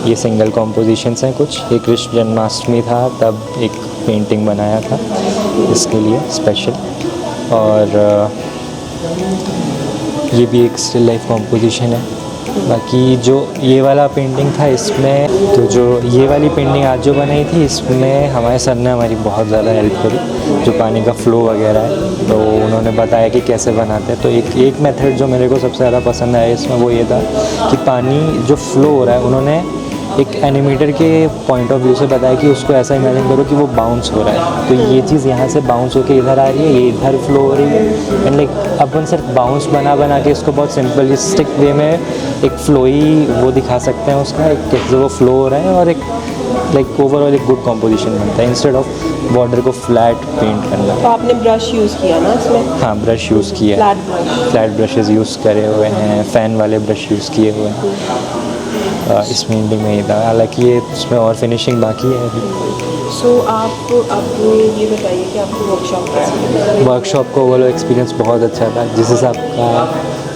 S9: ये सिंगल कॉम्पोजिशंस हैं कुछ। एक कृष्ण जन्माष्टमी था तब एक पेंटिंग बनाया था इसके लिए स्पेशल। और ये भी एक स्टिल लाइफ कॉम्पोजिशन है। बाकी जो ये वाला पेंटिंग था इसमें, तो जो ये वाली पेंटिंग आज जो बनाई थी, इसमें हमारे सर ने हमारी बहुत ज़्यादा हेल्प करी। जो पानी का फ्लो वगैरह है तो उन्होंने बताया कि कैसे बनाते हैं। तो एक मेथड जो मेरे को सबसे ज़्यादा पसंद आया इसमें वो ये था कि पानी जो फ्लो हो रहा है, उन्होंने एक एनिमेटर के पॉइंट ऑफ व्यू से बताया कि उसको ऐसा इमेजिन करो कि वो बाउंस हो रहा है। तो ये चीज़ यहाँ से बाउंस होकर इधर आ रही है, ये इधर फ्लो हो रही है। एंड लाइक अपन सिर्फ बाउंस बना के इसको बहुत सिंपलिस्टिक वे में एक फ्लोई वो दिखा सकते हैं उसका, एक कैसे वो फ्लो हो रहा है। और एक लाइक ओवरऑल एक गुड कॉम्पोजिशन बनता है इंस्टेड ऑफ बॉर्डर को फ्लैट पेंट करना।
S2: तो आपने ब्रश यूज़ किया ना इसमें?
S9: हाँ, ब्रश यूज़ किया, फ्लैट ब्रशेज़ यूज़ करे हुए हैं, फ़ैन वाले ब्रश यूज़ किए हुए हैं। इस पेंटिंग में ही था, हालांकि ये इसमें और फिनिशिंग बाकी है अभी।
S2: सो आप ये बताइए कि आपको वर्कशॉप कैसी लगी?
S9: वर्कशॉप को ओवरऑल एक्सपीरियंस बहुत अच्छा था। जिस हिसाब का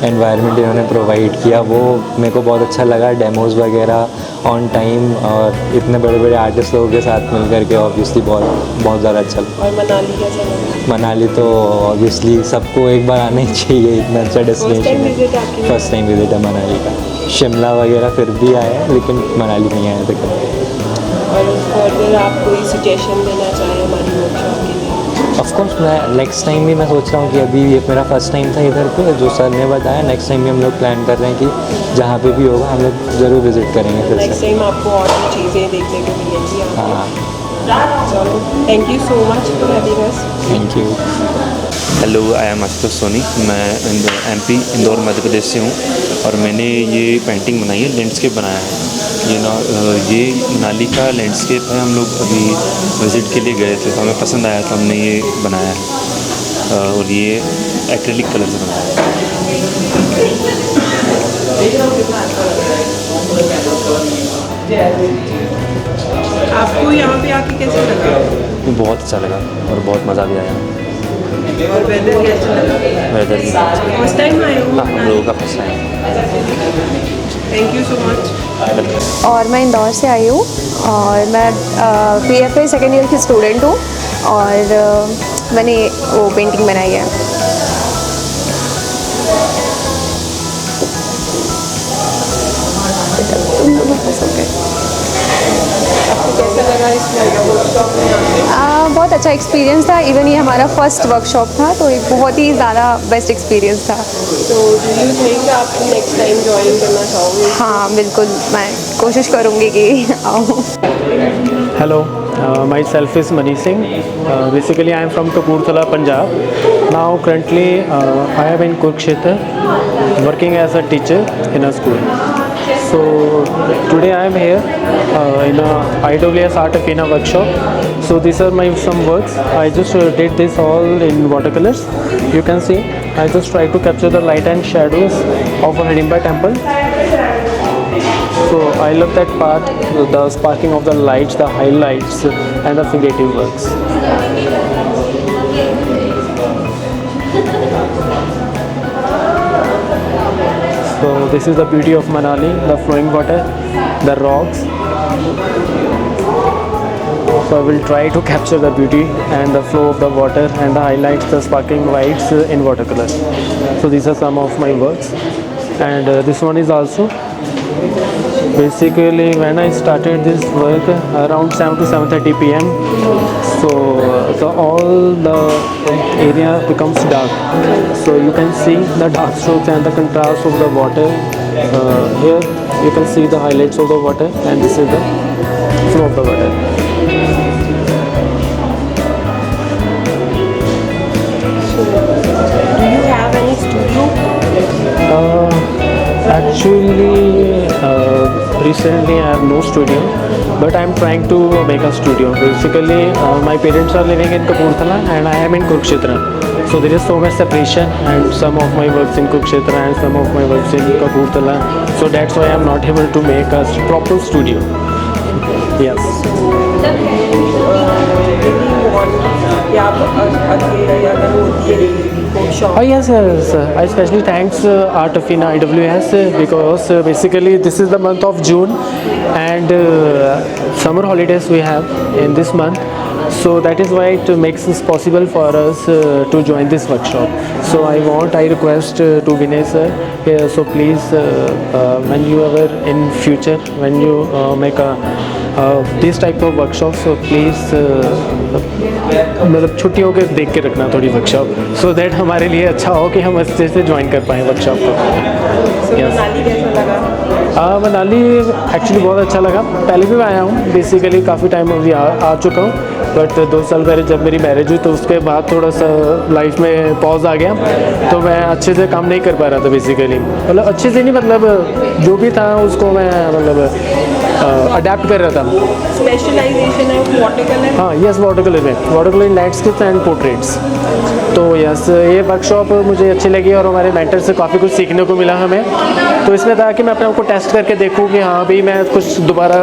S9: एनवायरनमेंट इन्होंने प्रोवाइड किया वो मेरे को बहुत अच्छा लगा। डेमोज़ वगैरह ऑन टाइम और इतने बड़े बड़े आर्टिस्ट लोगों के साथ मिल करके ऑब्वियसली बहुत ज़्यादा अच्छा लगा।
S2: और मनाली कैसा लगा?
S9: मनाली तो ऑब्वियसली सबको एक बार आना ही चाहिए, इतना अच्छा डेस्टिनेशन है। फर्स्ट टाइम विजिट है मनाली का। शिमला वगैरह फिर भी आए हैं लेकिन मनाली नहीं आए थे कभी।
S2: और फर्दर आप कोई सजेशन देना चाहें हमारी वर्कशॉप के लिए?
S9: ऑफ कोर्स मैं नेक्स्ट टाइम भी मैं सोच रहा हूँ कि अभी ये मेरा फर्स्ट टाइम था इधर पे, जो सर ने बताया, नेक्स्ट टाइम भी हम लोग प्लान कर रहे हैं कि जहाँ पे भी होगा हम लोग ज़रूर विज़िट करेंगे फिर
S2: नेक्स्ट
S9: से।
S2: टाइम आपको और भी चीज़ें देखने को मिलेंगी।
S9: हाँ,
S2: चलो, thank you so much for having us.
S9: Thank you.
S10: Hello, I am Ashutosh Soni. मैं एमपी इंदौर मध्य प्रदेश से हूँ और मैंने ये पेंटिंग बनाई है, लैंडस्केप बनाया है। ये मनाली का लैंडस्केप है। हम लोग अभी विज़िट के लिए गए थे तो हमें पसंद आया तो हमने ये बनाया है। और ये एक्रेलिक कलर से बनाया है।
S2: आपको यहाँ पे आके कैसे लगा?
S10: बहुत अच्छा लगा और बहुत मज़ा भी आया।
S2: और वेदर कैसा लगा?
S10: वेदर
S2: फर्स्ट टाइम आए हो?
S10: हाँ, हम लोगों का first time.
S2: Thank you so much.
S6: और मैं इंदौर से आई हूँ और मैं PFA सेकेंड ईयर की स्टूडेंट हूँ और मैंने वो पेंटिंग बनाई है।
S2: आपको कैसा लगा इसमें वर्कशॉप में?
S6: बहुत अच्छा एक्सपीरियंस था। इवन ये हमारा फर्स्ट वर्कशॉप था तो एक बहुत ही ज़्यादा बेस्ट एक्सपीरियंस था।
S2: तो डू यू थिंक आप नेक्स्ट टाइम ज्वाइन करना चाहोगे?
S6: हाँ बिल्कुल, मैं कोशिश करूँगी कि आऊँ।
S11: Hello, myself is Manish Singh. Basically, I am from Kapurthala, Punjab. Now, currently, I am in Kurukshetra, working as a teacher in a school. So today I am here in a IWS Art Afina workshop. So these are my some works. I just did this all in watercolors. You can see I just try to capture the light and shadows of a Hidimba temple. So I love that part, the sparking of the lights, the highlights and the figurative works. So this is the beauty of Manali, the flowing water, the rocks. So I will try to capture the beauty and the flow of the water and the highlights, the sparkling lights in watercolor. So these are some of my works, and this one is also basically when I started this work around 7 to 7:30 p.m. So all the area becomes dark. So you can see the dark strokes and the contrast of the water. Here you can see the highlights of the water, and this is the flow of the water.
S2: Do you have any studio?
S11: Actually, recently I have no studio, but I am trying to make a studio. Basically, my parents are living in Kapurthala and I am in Kurukshetra. So there is so much separation, and some of my works in Kurukshetra and some of my works in Kapurthala. So that's why I am not able to make a proper studio. Yes. Oh yes, yes. I especially thanks Art Afina IWS because basically this is the month of June, and summer holidays we have in this month. So that is why it makes it possible for us to join this workshop. So I request to Vinay sir, so please when you ever in future when you make a this type of workshop, so please मतलब छुट्टियों के देख के रखना थोड़ी workshop, so that हमारे लिए अच्छा हो कि हम अच्छे से ज्वाइन कर पाएँ वर्कशॉप को।
S2: मनाली कैसा लगा?
S11: मनाली एक्चुअली बहुत अच्छा लगा। पहले भी मैं आया हूँ, बेसिकली काफ़ी टाइम अभी आ चुका हूँ, बट 2 साल पहले जब मेरी मैरिज हुई तो उसके बाद थोड़ा सा लाइफ में पॉज आ गया, तो मैं अच्छे से काम नहीं कर पा रहा था बेसिकली। मतलब अच्छे से नहीं, मतलब जो भी था उसको मैं मतलब अडेप्ट कर रहा था।
S2: स्पेशलाइजेशन है वाटर कलर?
S11: हाँ यस, वाटर कलर में, water colour landscapes and portraits. तो यस, ये वर्कशॉप मुझे अच्छी लगी और हमारे मेंटर से काफ़ी कुछ सीखने को मिला हमें। तो इसमें था कि मैं अपने आप को टेस्ट करके देखूँ कि हाँ भाई मैं कुछ दोबारा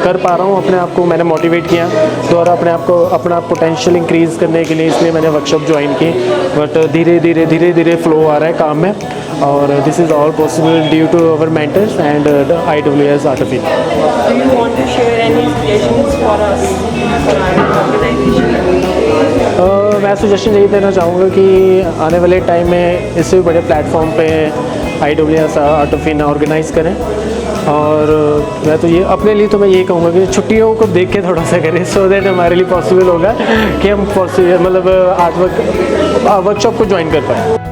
S11: कर पा रहा हूँ अपने आप को। मैंने मोटिवेट किया दोबारा अपने आप को, अपना पोटेंशियल इंक्रीज़ करने के लिए, इसलिए मैंने वर्कशॉप ज्वाइन की। बट धीरे धीरे फ्लो आ रहा है काम में, और this is all possible due to our mentors and the IWS Art Afina.
S2: Do you want to share any suggestions for us for our organization?
S11: मैं सजेशन यही देना चाहूँगा कि आने वाले टाइम में इससे भी बड़े प्लेटफॉर्म पे IWS Art Afina ऑर्गेनाइज़ करें। और मैं तो ये अपने लिए तो मैं ये कहूँगा कि छुट्टियों को देख के थोड़ा सा करें, सो दैट हमारे लिए पॉसिबल होगा कि हम मतलब वर्कशॉप को ज्वाइन कर पाएँ।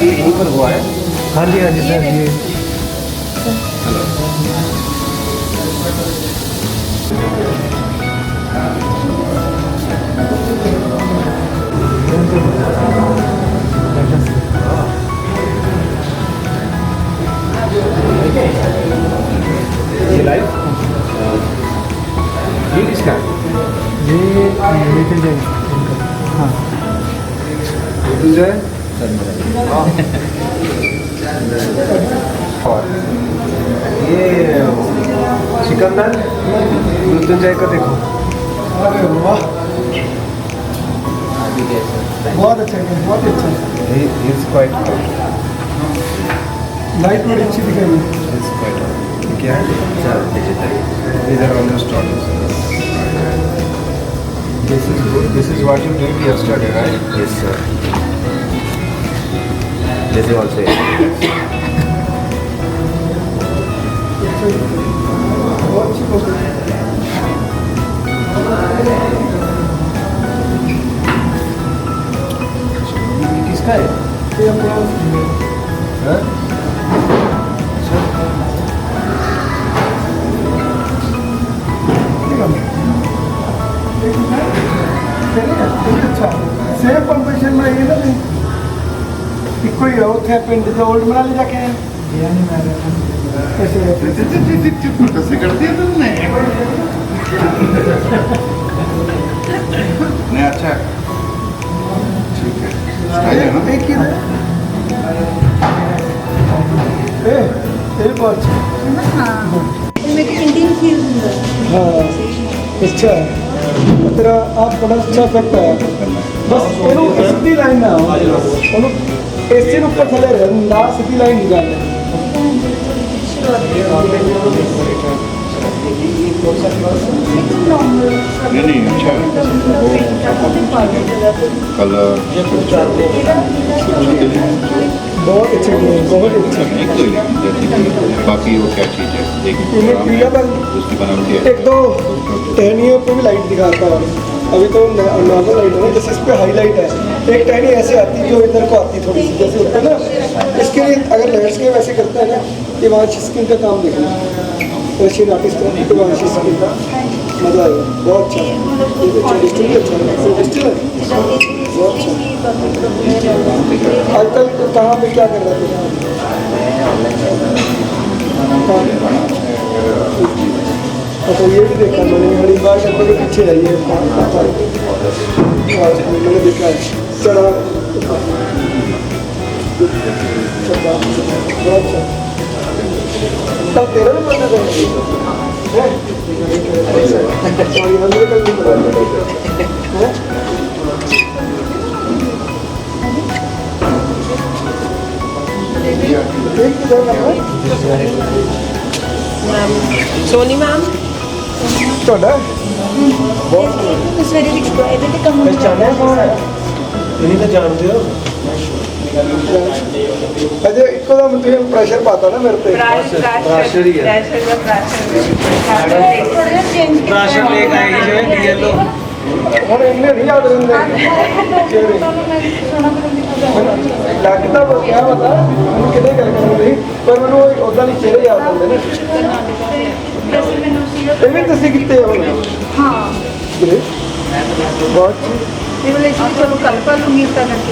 S3: यहीं पर हुआ है?
S1: हाँ जी सर, ये
S3: ये लाइव ये किसका?
S1: ये मृत्युंजय। हाँ
S3: मृत्युंजय और ये सिकंदर मृत्युंजय को देखो।
S1: अरे वाह, बहुत अच्छा है, बहुत अच्छा।
S3: He is quite
S1: लाइट बड़ी अच्छी दिखाई।
S12: is better. क्या है?
S3: digital.
S12: These are almost all. This is good. This is what you did yesterday, right?
S3: Yes, sir. This is also
S12: किसका है? ये अपना हाँ? अच्छा सेम कंपटीशन में ये ना इको ही हो थे पिंड जो ओल्ड मनाली जाके हैं कैसे करती है तुमने नहीं अच्छा ठीक है एक ही बहुत हाँ अच्छा तेरा आप बड़ा अच्छा इफेक्ट है बस ਇਹਨੂੰ ਸਿੱਧੀ ਲਾਈਨ ਨਾ ਉਹਨੂੰ ਇਸੇ ਨੂੰ ਉੱਪਰ ਥੱਲੇ ਰਹਿਣ ਨਾ ਸਿੱਧੀ ਲਾਈਨ ਨਹੀਂ ਜਾਂਦੀ नहीं अच्छा कलर बहुत अच्छे बहुत अच्छे बाकी वो क्या चीज़ है उसकी बनावट एक दो टहनियों पे भी लाइट दिखाता है अभी तो नॉर्मल लाइट है ना जैसे इस पे हाईलाइट है एक टहनी ऐसे आती जो इधर को आती थोड़ी सी जैसे होता है ना इसके लिए अगर लैंडस्केप ऐसे करता है ना कि वहाँ स्किन का काम देखना रशियन आर्टिस्ट है तो वहाँ स्किन का मज़ा आएगा बहुत अच्छा डिजिटल भी अच्छा है डिजिटल है बहुत अच्छा आजकल कहाँ पे क्या कर रहे थे अच्छा ये भी देखा मैंने हरिद्वार के ऊपर पीछे है ये मैंने देखा है चढ़ा बहुत अच्छा तब तेरा भी पता है सॉरी हम लोग कल नहीं पता
S2: सोनी मैम
S12: ਤੁਹਾਡਾ
S5: ਸਵੇਰੇ ਵਿੱਚ ਇਹਦੇ ਤੇ ਕੰਮ
S12: ਪਛਾਣਿਆ ਕੌਣ ਹੈ ਇਹਨੀ ਤਾਂ ਜਾਣਦੇ ਹੋ ਅਜੇ ਇੱਕੋ ਦਾ ਤੁਸੀਂ ਪ੍ਰੈਸ਼ਰ ਪਾਤਾ ਨਾ ਮੇਰੇ ਤੇ ਪ੍ਰੈਸ਼ਰ ਹੀ ਹੈ
S1: राशन लेकर आएगी जो है डीएलओ
S12: ਹੁਣ ਇਹਨੇ ਨਹੀਂ ਯਾਦ ਰਹਿੰਦੇ ਚਿਹਰੇ ਲੱਗਦਾ ਉਹ ਕਿਆ ਪਤਾ ਮੈਨੂੰ ਕਿਹਦੇ ਗੱਲ ਕਰਦੇ ਪਰ ਮੈਨੂੰ ਉਦਾਂ ਨਹੀਂ ਚਿਹਰੇ ਯਾਦ ਹੁੰਦੇ ਨੇ ਇਹ ਵੀ ਤੁਸੀਂ ਕਿਤੇ ਹੋ
S5: ਹਾਂ
S12: ਬਹੁਤ
S5: ਇਹ ਵਾਲੇ ਜੀ ਤੁਹਾਨੂੰ ਕੱਲ ਪਾ ਲੂੰਗੀ ਤਾਂ ਕਰਕੇ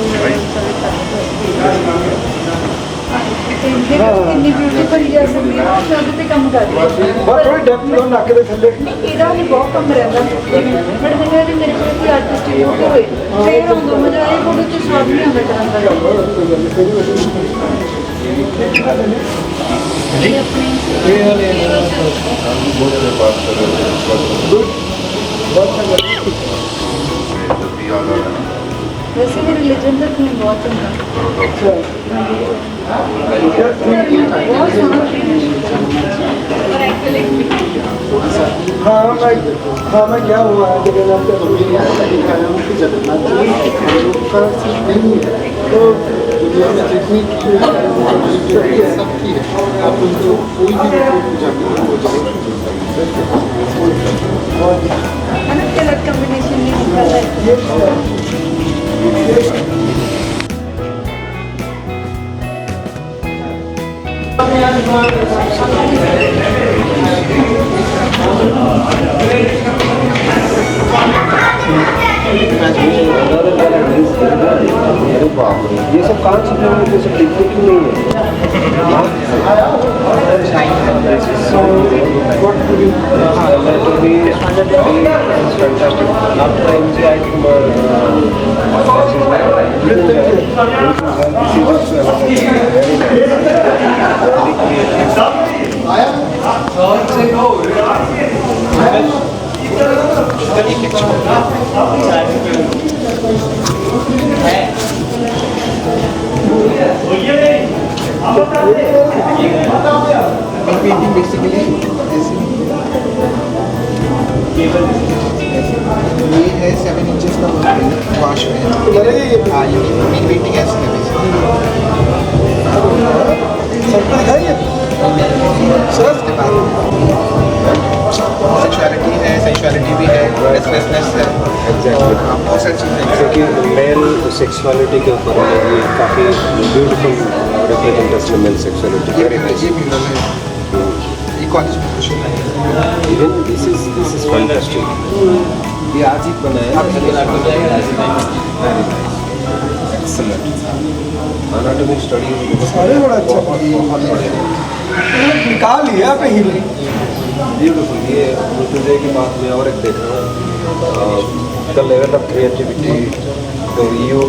S5: ਇੰਨੀ ਬਿਊਟੀਫੁਲ ਜੈਸੇ ਵੀ ਨਾ ਉਹਦੇ ਤੇ ਕੰਮ ਕਰ ਰਹੀ
S12: ਬਹੁਤ ਥੋੜੀ ਡੈਪਥ ਲੋ ਨੱਕ ਦੇ ਥੱਲੇ
S5: ਇਹਦਾ ਵੀ ਬਹੁਤ ਕੰਮ ਰਹਿੰਦਾ ਬਟ ਮੈਨੂੰ ਇਹ ਮੇਰੇ ਕੋਲ ਕੋਈ ਆਰਟਿਸਟ ਹੀ ਹੋਏ ਫੇਰ ਆਉਂਦਾ ਮਜ਼ਾ ਇਹ ਫੋਟੋ ਚ ਸਵਾਦ ਨਹੀਂ ਆਉਂਦਾ ਕਰਨ ਦਾ
S12: ਇਹ ਵਾਲੇ
S5: वैसे भी रिलीजन का थीम बहुत चंगा
S12: हाँ मैं क्या हुआ है जगन्नाथ का दिखाया हूँ कि जगन्नाथ का नहीं है तो दुनिया में जितनी सबकी है आप उनको कोई भी पूजा
S5: कलर कॉम्बिनेशन नहीं निकल रहा
S12: ये सब कहाँ से ये सब दिखते क्यों नहीं है पेंटिंग बेसिकली ये है 7 इंचेस का वाश में हाँ ये मेरी पेंटिंग ऐसी है सबको दिखाइए सर के बाद सेक्सुअलिटी है सेक्सुअलिटी भी है रेस्टलेसनेस है बहुत सारी चीज़ें
S13: क्योंकि मेल सेक्सुअलिटी के ऊपर है ये काफ़ी beautiful representation male sexuality very nice
S12: ये म्यूरल है ये कॉलेज में कुछ
S13: इवन दिस इज फैंटास्टिक ये आज ही बनाया एक्सीलेंट एनाटॉमिक स्टडी
S12: सारे बड़ा अच्छा निकाल लिया आपने हीरो
S13: ब्यूटीफुल ये मृत्युंजय की बात में और एक देख रहा हूँ the level of creativity the you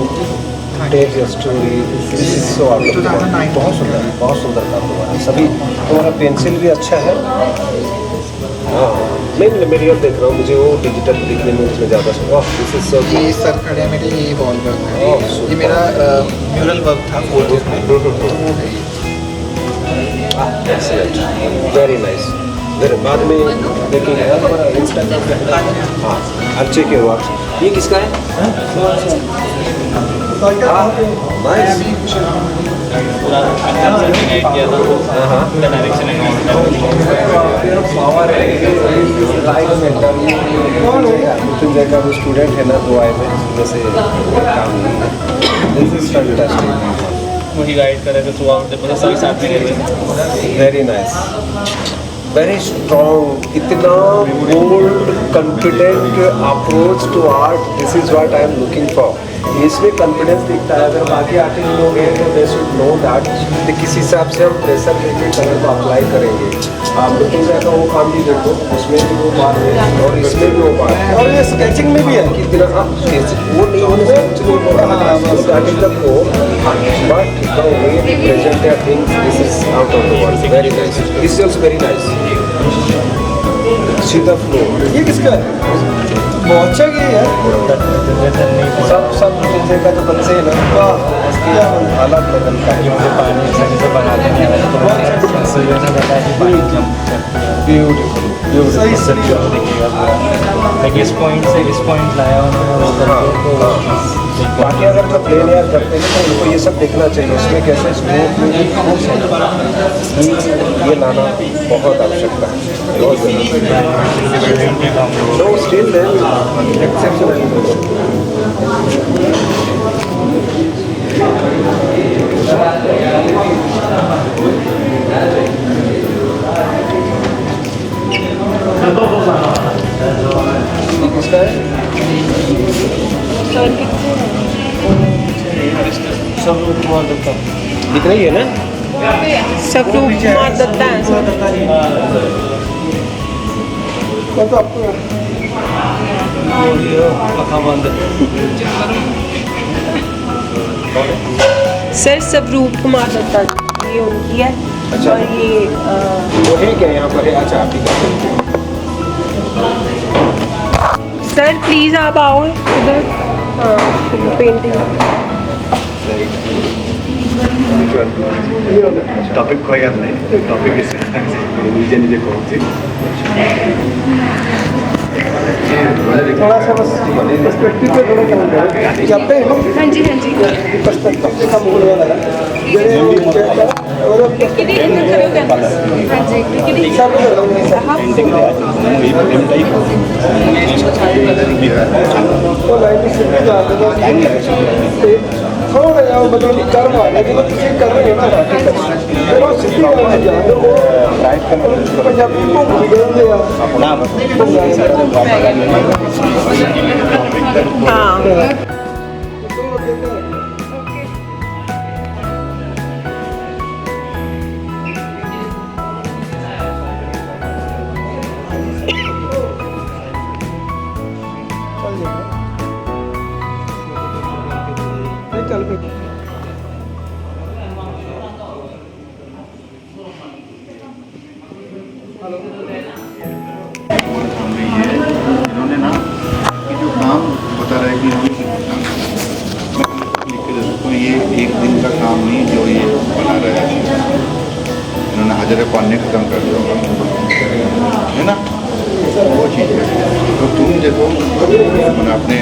S13: take your story this is so बहुत सुंदर काम हुआ है सभी तुम्हारा पेंसिल भी अच्छा है हाँ मैं मेरी और देख रहा हूँ मुझे वो डिजिटल दिखने में उसमें ज़्यादा दिस इज सो
S12: ये सर खड़े हैं मेरे ये वॉल वर्क है ये मेरा म्यूरल वर्क था 4 डेज में तो वो है
S13: वेरी नाइस बाद में देखेंगे हमारा इंस्टाग्राम पे हाँ अच्छे के वर्क ये किसका है नाइस मृत्युंजय का जो स्टूडेंट है ना 2 आए थे उसमें से काम दिस इज फैंटास्टिक
S8: वही गाइड कर रहे थे थ्रू आउट मतलब सभी साथ में गए थे
S13: वेरी नाइस वेरी स्ट्रॉन्ग इतना bold confident approach to art this is what I am looking for इसमें कॉन्फिडेंस दिखता है अगर बाकी आर्टिस्ट लोग हैं तो दे शुड नो दैट कि किस हिसाब से हम प्रेशर लेके कलर को अप्लाई करेंगे मृत्युंजय का वो काम भी देखो उसमें भी वो बात है और इसमें भी वो बात है
S12: और ये स्केचिंग में भी है
S13: कि बिना वो नहीं होने से कुछ नहीं होगा that is the core but the way we present their things this is out of the world very nice this is also very nice see the flow
S12: ये किसका है बहुत अच्छा किया यार
S13: सब मृत्युंजय का जो बच्चे है ना वाह अलग लेवल का
S9: मुझे पानी से बनाते नहीं आया तो ब्यूटीफुल
S12: सही
S9: देखिएगा पूरा लेकिन इस पॉइंट से इस पॉइंट लाया
S13: बाकी अगर जो प्लेन एयर करते हैं तो उनको ये सब देखना चाहिए इसमें कैसे स्मूथ में ये लाना बहुत आवश्यकता है बहुत नो स्टिल एक्सेप्शनल किसका है
S11: स्वरूप कुमार दत्ता
S13: दिख रही है ना
S2: स्वरूप कुमार दत्ता है
S12: तो आपको
S2: सर स्वरूप कुमार दत्ता ये उनकी है
S13: अच्छा।
S2: और ये
S13: वो है क्या यहाँ पर है अच्छा आप ही का
S2: सर प्लीज़ आप आओ इधर हाँ पेंटिंग
S12: टॉपिक को याद नहीं टॉपिक निजे निजे कौन थोड़ा सा बस पर्सपेक्टिव पे थोड़ा काम करें जानते हैं
S6: हाँ जी
S12: पर्सपेक्टिव का मूड वाला है और
S6: हाँ जी
S12: सब तो लाइन से थोड़ा यार मतलब कर्म आ गया जो किसी कर रहे हैं ना वो सीधी बात जान दो राइट करना पंजाबी को बिगड़ दे यार
S2: हाँ
S12: चल पे
S14: इन्होंने ना कि जो काम बता रहा है कि हमें लिख के दे सकते ये एक दिन का काम नहीं जो ये बना रहा है इन्होंने हज़ार पाने खत्म कर दिया मैंने अपने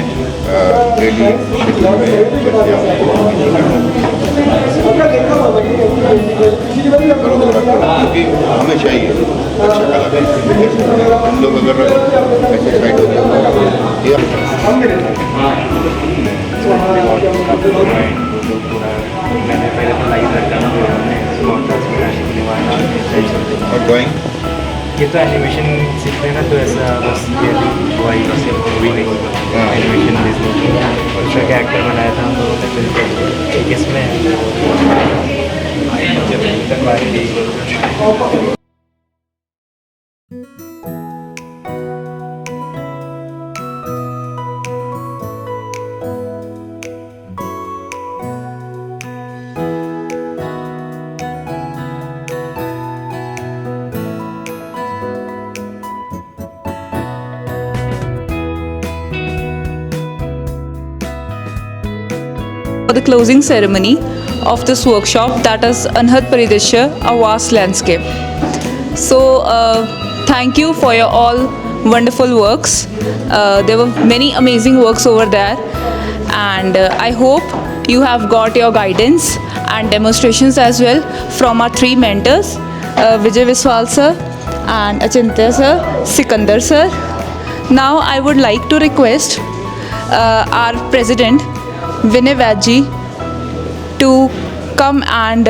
S14: डेली शेड्यूल में बच्चे क्योंकि हमेशा ही अच्छा कलाकार हम लोग अगर ऐसे साइड हो जाए
S15: मैंने पहले तो लाइव रखा
S14: और ड्राइंग
S15: ये तो एनिमेशन सीखते हैं ना, तो ऐसा बस ये हुआ ही, बस ये मूवी नहीं एनिमेशन बिजनेस और उसका कैरेक्टर बनाया था हम लोगों ने फिर इसमें जब तक बारी
S16: For the closing ceremony of this workshop, that is Anhat Paridishya, a vast landscape. So thank you for your all wonderful works. There were many amazing works over there, and I hope you have got your guidance and demonstrations as well from our three mentors, Vijay Viswal sir and Achintya sir, Sikandar sir. Now I would like to request our president Vinay Vadji to come and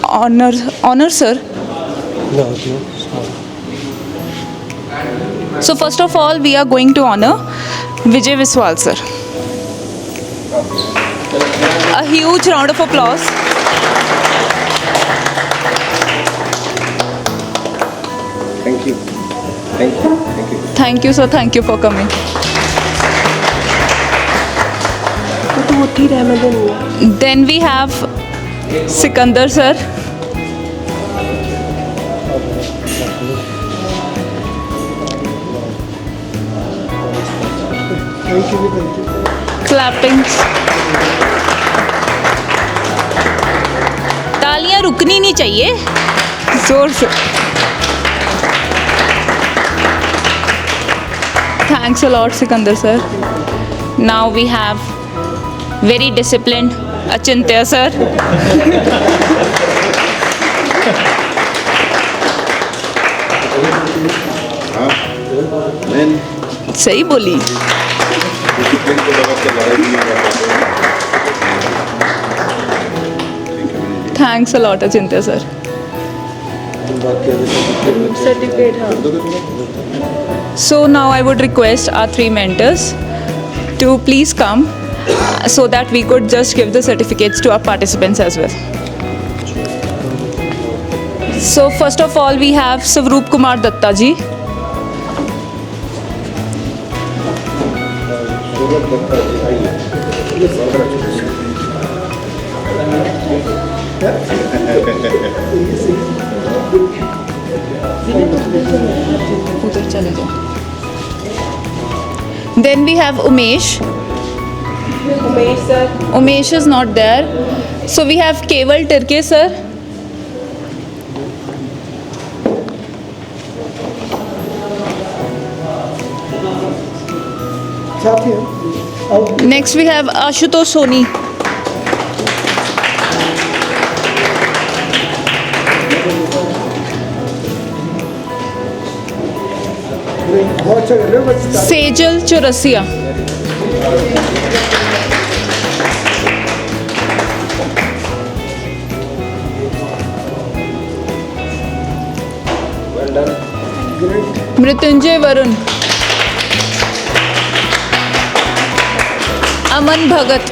S16: honor sir. So first of all, we are going to honor Vijay Viswal sir. A huge round of applause.
S13: Thank you. Thank you. Thank you.
S16: Thank you sir, thank you for coming. Then we have Sikandar sir. Clapping. तालियां रुकनी नहीं चाहिए, जोर से. Thanks a lot, Sikandar sir. Now we have very disciplined Achintya sir. सही बोली. Thanks a lot, Achintya sir. So now I would request our three mentors to please come, so that we could just give the certificates to our participants as well. So first of all, we have Savroop Kumar Datta ji. Then we have Umesh. Umesh sir. Umesh is not there. So we have Keval Tirke sir. Next we have Ashutosh Soni. Sejal Chaurasia. Mrityunjay Varun. Aman Bhagat.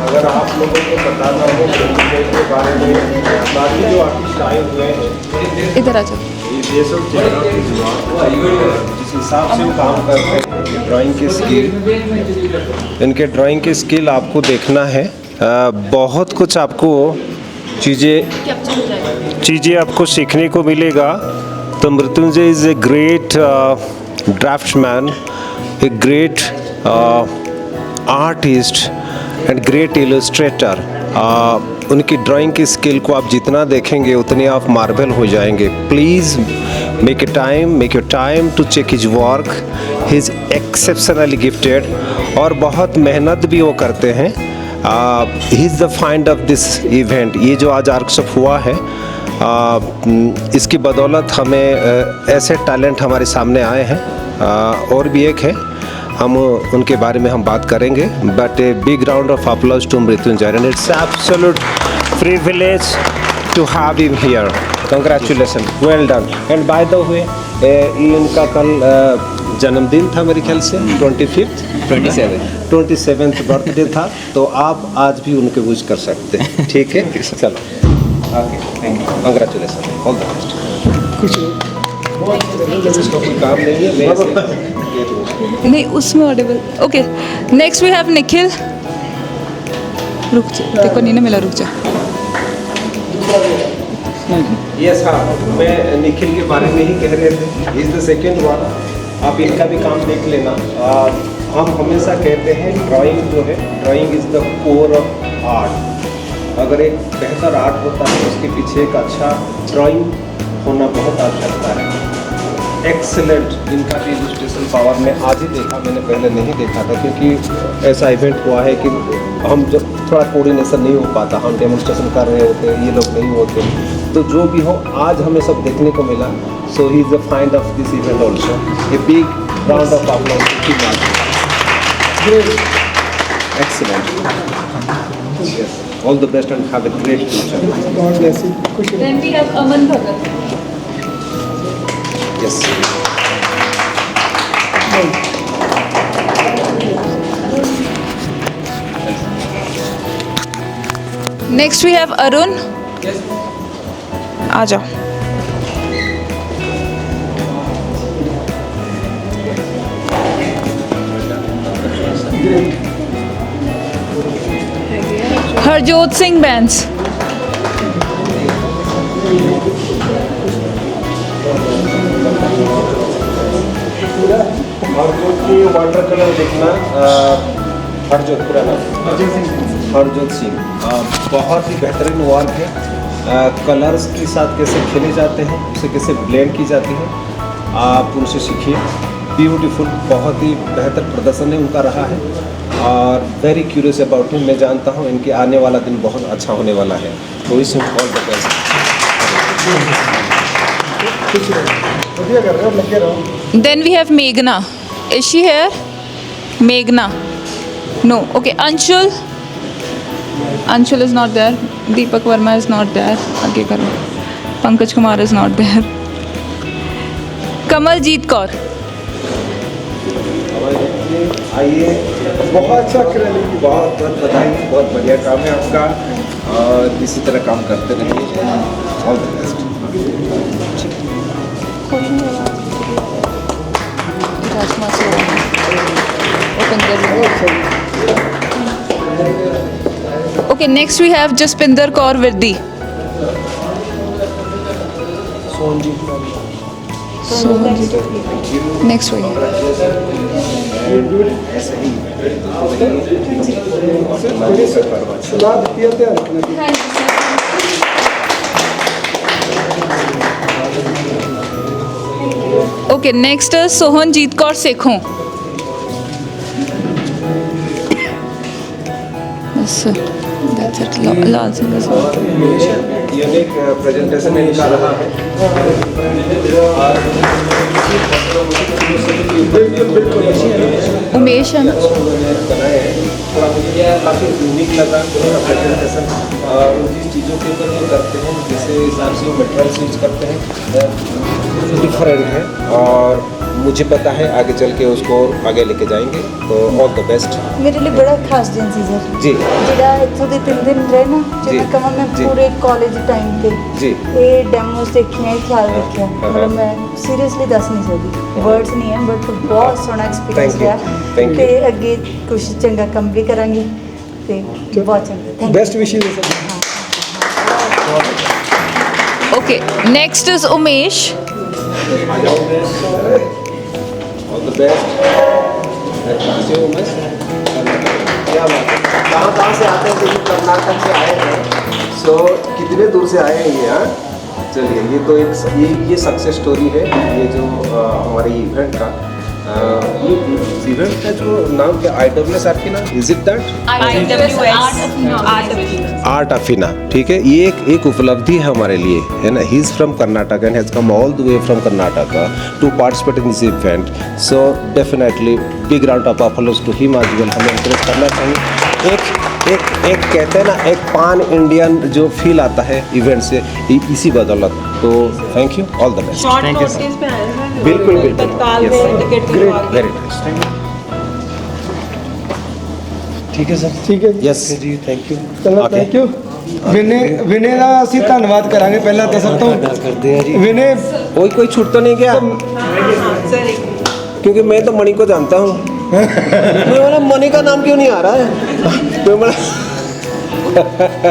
S13: अगर आप लोगों को बताना हो के बारे में, बाकी जो आर्टिस्ट आए हुए हैं,
S16: इधर आ जाओ.
S13: ये सब चेहरा की जुबान जिस हिसाब से काम करते हैं, ड्राइंग की स्किल, इनके ड्राइंग की स्किल आपको देखना है. बहुत कुछ आपको चीज़ें आपको सीखने को मिलेगा. तो Mrityunjay is a great draftsman, a great artist and great illustrator. उनकी ड्राइंग की स्किल को आप जितना देखेंगे उतने आप मार्वल हो जाएंगे। Please make your time to check his work. He is exceptionally gifted और बहुत मेहनत भी वो करते हैं। He is the find of this event. ये जो आज वर्कशॉप हुआ है इसकी बदौलत हमें ऐसे टैलेंट हमारे सामने आए हैं। और भी एक है, हम उनके बारे में हम बात करेंगे, but a big round of applause to Mrityunjay and it's absolute privilege to have him here. Congratulation, well done. And by the way इनका कल जन्मदिन था मेरे ख्याल से 27th बर्थडे था, तो आप आज भी उनके विश कर सकते हैं। ठीक है, चलो okay, thank you, congratulation, all the best. काम नहीं है, मैं ऐसे
S16: नहीं उसमें audible. Okay, next we have Nikhil. रुक जा, देखो नहीं ना मिला, रुक जा।
S13: यस हाँ, मैं निखिल के बारे में ही कह रहे थे। Is the second one. आप इनका भी काम देख लेना। हम हमेशा कहते हैं ड्राइंग जो है, drawing is the core of art. अगर एक बेहतर आर्ट होता है उसके पीछे एक अच्छा ड्राइंग होना बहुत आवश्यकता है। एक्सेलेंट इनका भी इलस्ट्रेशन पावर में आज ही देखा, मैंने पहले नहीं देखा था, क्योंकि ऐसा इवेंट हुआ है कि हम जब थोड़ा कोऑर्डिनेशन नहीं हो पाता, हम डेमोन्स्ट्रेशन कर रहे होते, ये लोग नहीं होते, तो जो भी हो आज हमें सब देखने को मिला। So he is the find of this event also. A big round of applause. Excellent, all the best and have a great future.
S16: Then we have Aman Bhagat.
S13: Yes.
S16: Next we have Arun. आ जाओ। हरजोत सिंह बैंस।
S13: हरजोत की water colour देखना, हरजोत पूरा नाम हरजोत सिंह। बहुत ही बेहतरीन work है। Colours के साथ कैसे खेले जाते हैं, उसे कैसे ब्लेंड की जाती है, आप उनसे सीखिए। ब्यूटीफुल, बहुत ही बेहतर प्रदर्शन है उनका रहा है और वेरी क्यूरियस अबाउट हिम। मैं जानता हूँ इनके आने वाला दिन बहुत अच्छा होने वाला है, तो इस all the best.
S16: Then we have Meghna. Is she here? Meghna. No. Okay. Anshul. Anshul is not there. Deepak Verma is not there. आगे करो. Pankaj Kumar is not there. Kamaljeet Kaur.
S13: आइए, बहुत अच्छा करें, बहुत बहुत बधाई, बहुत बढ़िया काम है आपका और इसी तरह काम करते रहिए। All the best.
S16: Okay, next we have Jaspinder Kaur Virdi. Next week. Okay, next is Sohanjeet Kaur Sekhon. Yes, sir. That's it. Lal Singh is
S13: unique presentation इनका रहा है।
S16: उमेश है ना?
S13: बनाए हैं, थोड़ा मुझे काफ़ी यूनिक लगा उनका प्रेजेंटेशन। उन चीज़ों के ऊपर जो करते हैं, जैसे हिसाब से वो मटेरियल यूज करते हैं, डिफरेंट है और मुझे पता है आगे चल के उसको आगे लेके जाएंगे। तो ऑल द बेस्ट।
S17: मेरे लिए बड़ा खास दिन सी सर
S13: जी,
S17: ਜਿਹੜਾ ਇੱਥੋਂ ਦੇ 3 ਦਿਨ ਰਹੇ ਨਾ, ਜਿਵੇਂ ਕਹਾਂ ਮੈਂ ਪੂਰੇ ਕਾਲਜ ਟਾਈਮ ਤੇ
S13: ਜੀ
S17: ਇਹ ਡੈਮੋਸ ਦੇਖੀਆਂ, ਇਹ ਖਿਆਲ ਰੱਖਿਆ। ਮਤਲਬ ਮੈਂ ਸੀਰੀਅਸਲੀ ਦੱਸ ਨਹੀਂ ਸਕਦੀ, ਵਰਡਸ ਨਹੀਂ ਹੈ, ਬਟ ਬਹੁਤ ਸੋਹਣਾ ਐਕਸਪੀਰੀਅੰਸ ਰਿਹਾ ਤੇ ਅੱਗੇ ਕੁਝ ਚੰਗਾ ਕੰਮ ਵੀ ਕਰਾਂਗੇ ਤੇ ਬਹੁਤ ਚੰਗਾ। Thank you.
S12: बेस्ट विशेस है sir.
S16: Okay, next is Umesh.
S13: All the best. क्या बात है, कहाँ से आते हैं? कर्नाटक से आए हैं। तो कितने दूर से आए हैं ये? हाँ चलिए, ये तो एक ये सक्सेस स्टोरी है, ये जो हमारे इवेंट का ये इवेंट का जो नाम क्या, IWS Afina, is it that? Art Afina, ठीक है। ये एक उपलब्धि है हमारे लिए, है ना। He is from Karnataka and has come all the way from Karnataka to participate in this event. So definitely big round of applause to him as well. हमें एंकरेज करना चाहिए। एक कहते हैं ना, एक पान इंडियन जो फील आता है इवेंट से, इसी बदौलत। तो thank you, all the best.
S2: Thank you sir.
S13: बिल्कुल बिल्कुल,
S2: तत्काल में टिकट
S13: वेरी नाइस, ठीक है सर।
S12: ठीक है
S13: यस जी, थैंक यू।
S12: चलो थैंक यू। विनय का ਅਸੀਂ ਧੰਨਵਾਦ ਕਰਾਂਗੇ ਪਹਿਲਾਂ ਤਾਂ ਸਭ ਤੋਂ। विनय
S13: कोई छूट तो नहीं गया? क्योंकि मैं तो मणि को जानता हूँ। मैं बोला मणि का नाम क्यों नहीं आ रहा है? मैं बोला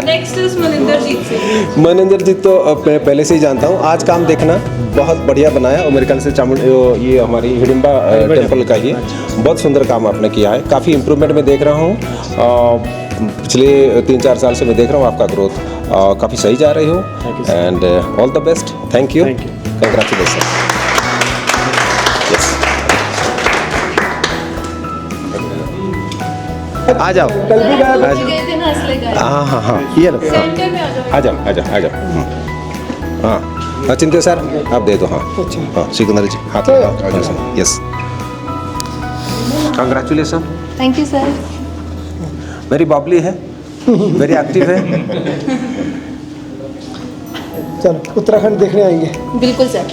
S16: नेक्स्ट इज मनिंदरजीत सिंह।
S13: मनिंदरजीत तो मैं पहले से ही जानता हूँ। आज काम देखना बहुत बढ़िया बनाया, और मेरे ख्याल से ये हमारी हिडिंबा टेम्पल का ही बहुत सुंदर काम आपने किया है। काफ़ी इम्प्रूवमेंट मैं देख रहा हूँ। पिछले 3-4 साल से मैं देख रहा हूँ आपका ग्रोथ काफ़ी सही जा रही हो। And all the best. Thank you, congratulation. आ जाओ,
S12: कल भी गायब
S13: हाँ हाँ हाँ, ये लो, आ जाओ आ जाओ आ जाओ। हाँ चिंता सर आप दे दो। हाँ हाँ सिकंदर जी, हाँ yes, congratulation.
S17: Thank you sir.
S13: Very Babli है, वेरी एक्टिव है।
S12: चलो उत्तराखंड देखने आएंगे।
S17: बिल्कुल sir,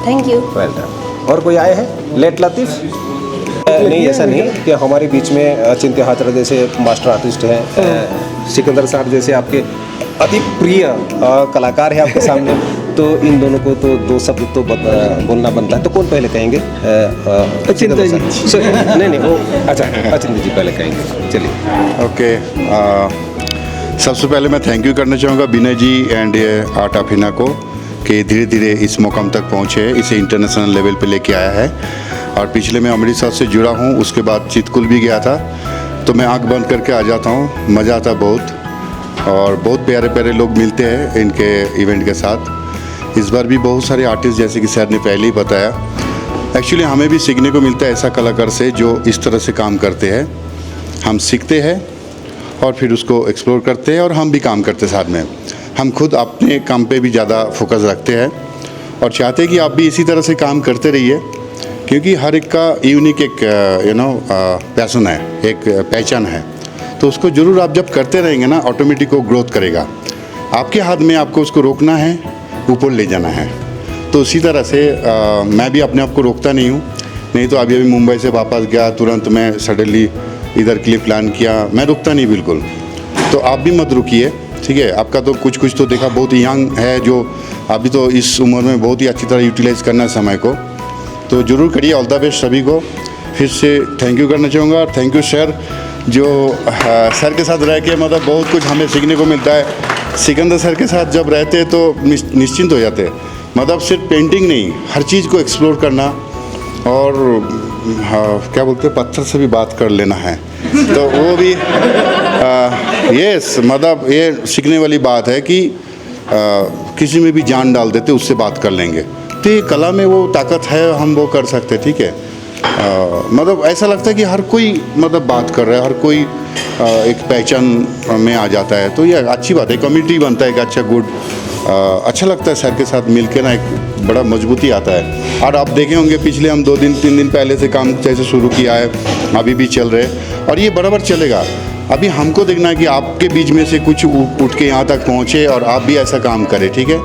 S17: thank you.
S13: Well done. और कोई आए हैं? लेट लतीफ़? नहीं, ऐसा नहीं कि हमारे बीच में चिंत्य हाजरा जैसे मास्टर आर्टिस्ट हैं, सिकंदर साहब जैसे आपके अति प्रिय कलाकार है आपके सामने, तो इन दोनों को तो दो शब्द तो बोलना बनता है। तो कौन पहले कहेंगे?
S12: चिंता जी।
S13: नहीं वो अच्छा अचिंत्य जी पहले कहेंगे। चलिए
S14: ओके, सबसे पहले मैं थैंक यू करना चाहूँगा विनय जी एंड आर्ट अफीना को कि धीरे धीरे इस मुकाम तक पहुँचे, इसे इंटरनेशनल लेवल पे लेके आया है। और पिछले मैं अमृतसर से जुड़ा हूँ, उसके बाद चितकुल भी गया था, तो मैं आंख बंद करके आ जाता हूँ। मज़ा आता बहुत, और बहुत प्यारे प्यारे लोग मिलते हैं इनके इवेंट के साथ। इस बार भी बहुत सारे आर्टिस्ट, जैसे कि सर ने पहले ही बताया, एक्चुअली हमें भी सीखने को मिलता है ऐसा कलाकार से जो इस तरह से काम करते हैं। हम सीखते हैं और फिर उसको एक्सप्लोर करते हैं, और हम भी काम करते साथ में। हम खुद अपने काम पे भी ज़्यादा फोकस रखते हैं और चाहते हैं कि आप भी इसी तरह से काम करते रहिए, क्योंकि हर एक का यूनिक एक पैशन है, एक पहचान है। तो उसको ज़रूर आप जब करते रहेंगे ना, ऑटोमेटिक वो ग्रोथ करेगा। आपके हाथ में, आपको उसको रोकना है, ऊपर ले जाना है। तो उसी तरह से मैं भी अपने आप को रोकता नहीं हूँ। नहीं तो अभी मुंबई से वापस गया, तुरंत मैं सडनली इधर के लिए प्लान किया, मैं रुकता नहीं बिल्कुल। तो आप भी मत रुकिए, ठीक है। आपका तो कुछ तो देखा, बहुत यंग है, जो अभी तो इस उम्र में बहुत ही अच्छी तरह यूटिलाइज़ करना है समय को, तो ज़रूर करिए। ऑल द बेस्ट सभी को। फिर से थैंक यू करना चाहूँगा, और थैंक यू सर, जो सर के साथ रह के मतलब बहुत कुछ हमें सीखने को मिलता है। सिकंदर सर के साथ जब रहते हैं तो निश्चिंत हो जाते हैं, मतलब सिर्फ पेंटिंग नहीं, हर चीज़ को एक्सप्लोर करना, और क्या बोलते हैं, पत्थर से भी बात कर लेना है, तो वो भी यस, मतलब ये सीखने वाली बात है कि किसी में भी जान डाल देते, उससे बात कर लेंगे। तो ये कला में वो ताकत है, हम वो कर सकते, ठीक है। मतलब ऐसा लगता है कि हर कोई मतलब बात कर रहा है, हर कोई एक पहचान में आ जाता है, तो ये अच्छी बात है। कम्युनिटी बनता है एक अच्छा गुड, अच्छा लगता है। सर के साथ मिलकर ना एक बड़ा मजबूती आता है। और आप देखे होंगे पिछले हम 2-3 दिन पहले से काम जैसे शुरू किया है, अभी भी चल रहे, और ये बराबर चलेगा। अभी हमको देखना है कि आपके बीच में से कुछ उठ के यहाँ तक पहुँचे और आप भी ऐसा काम करें, ठीक है।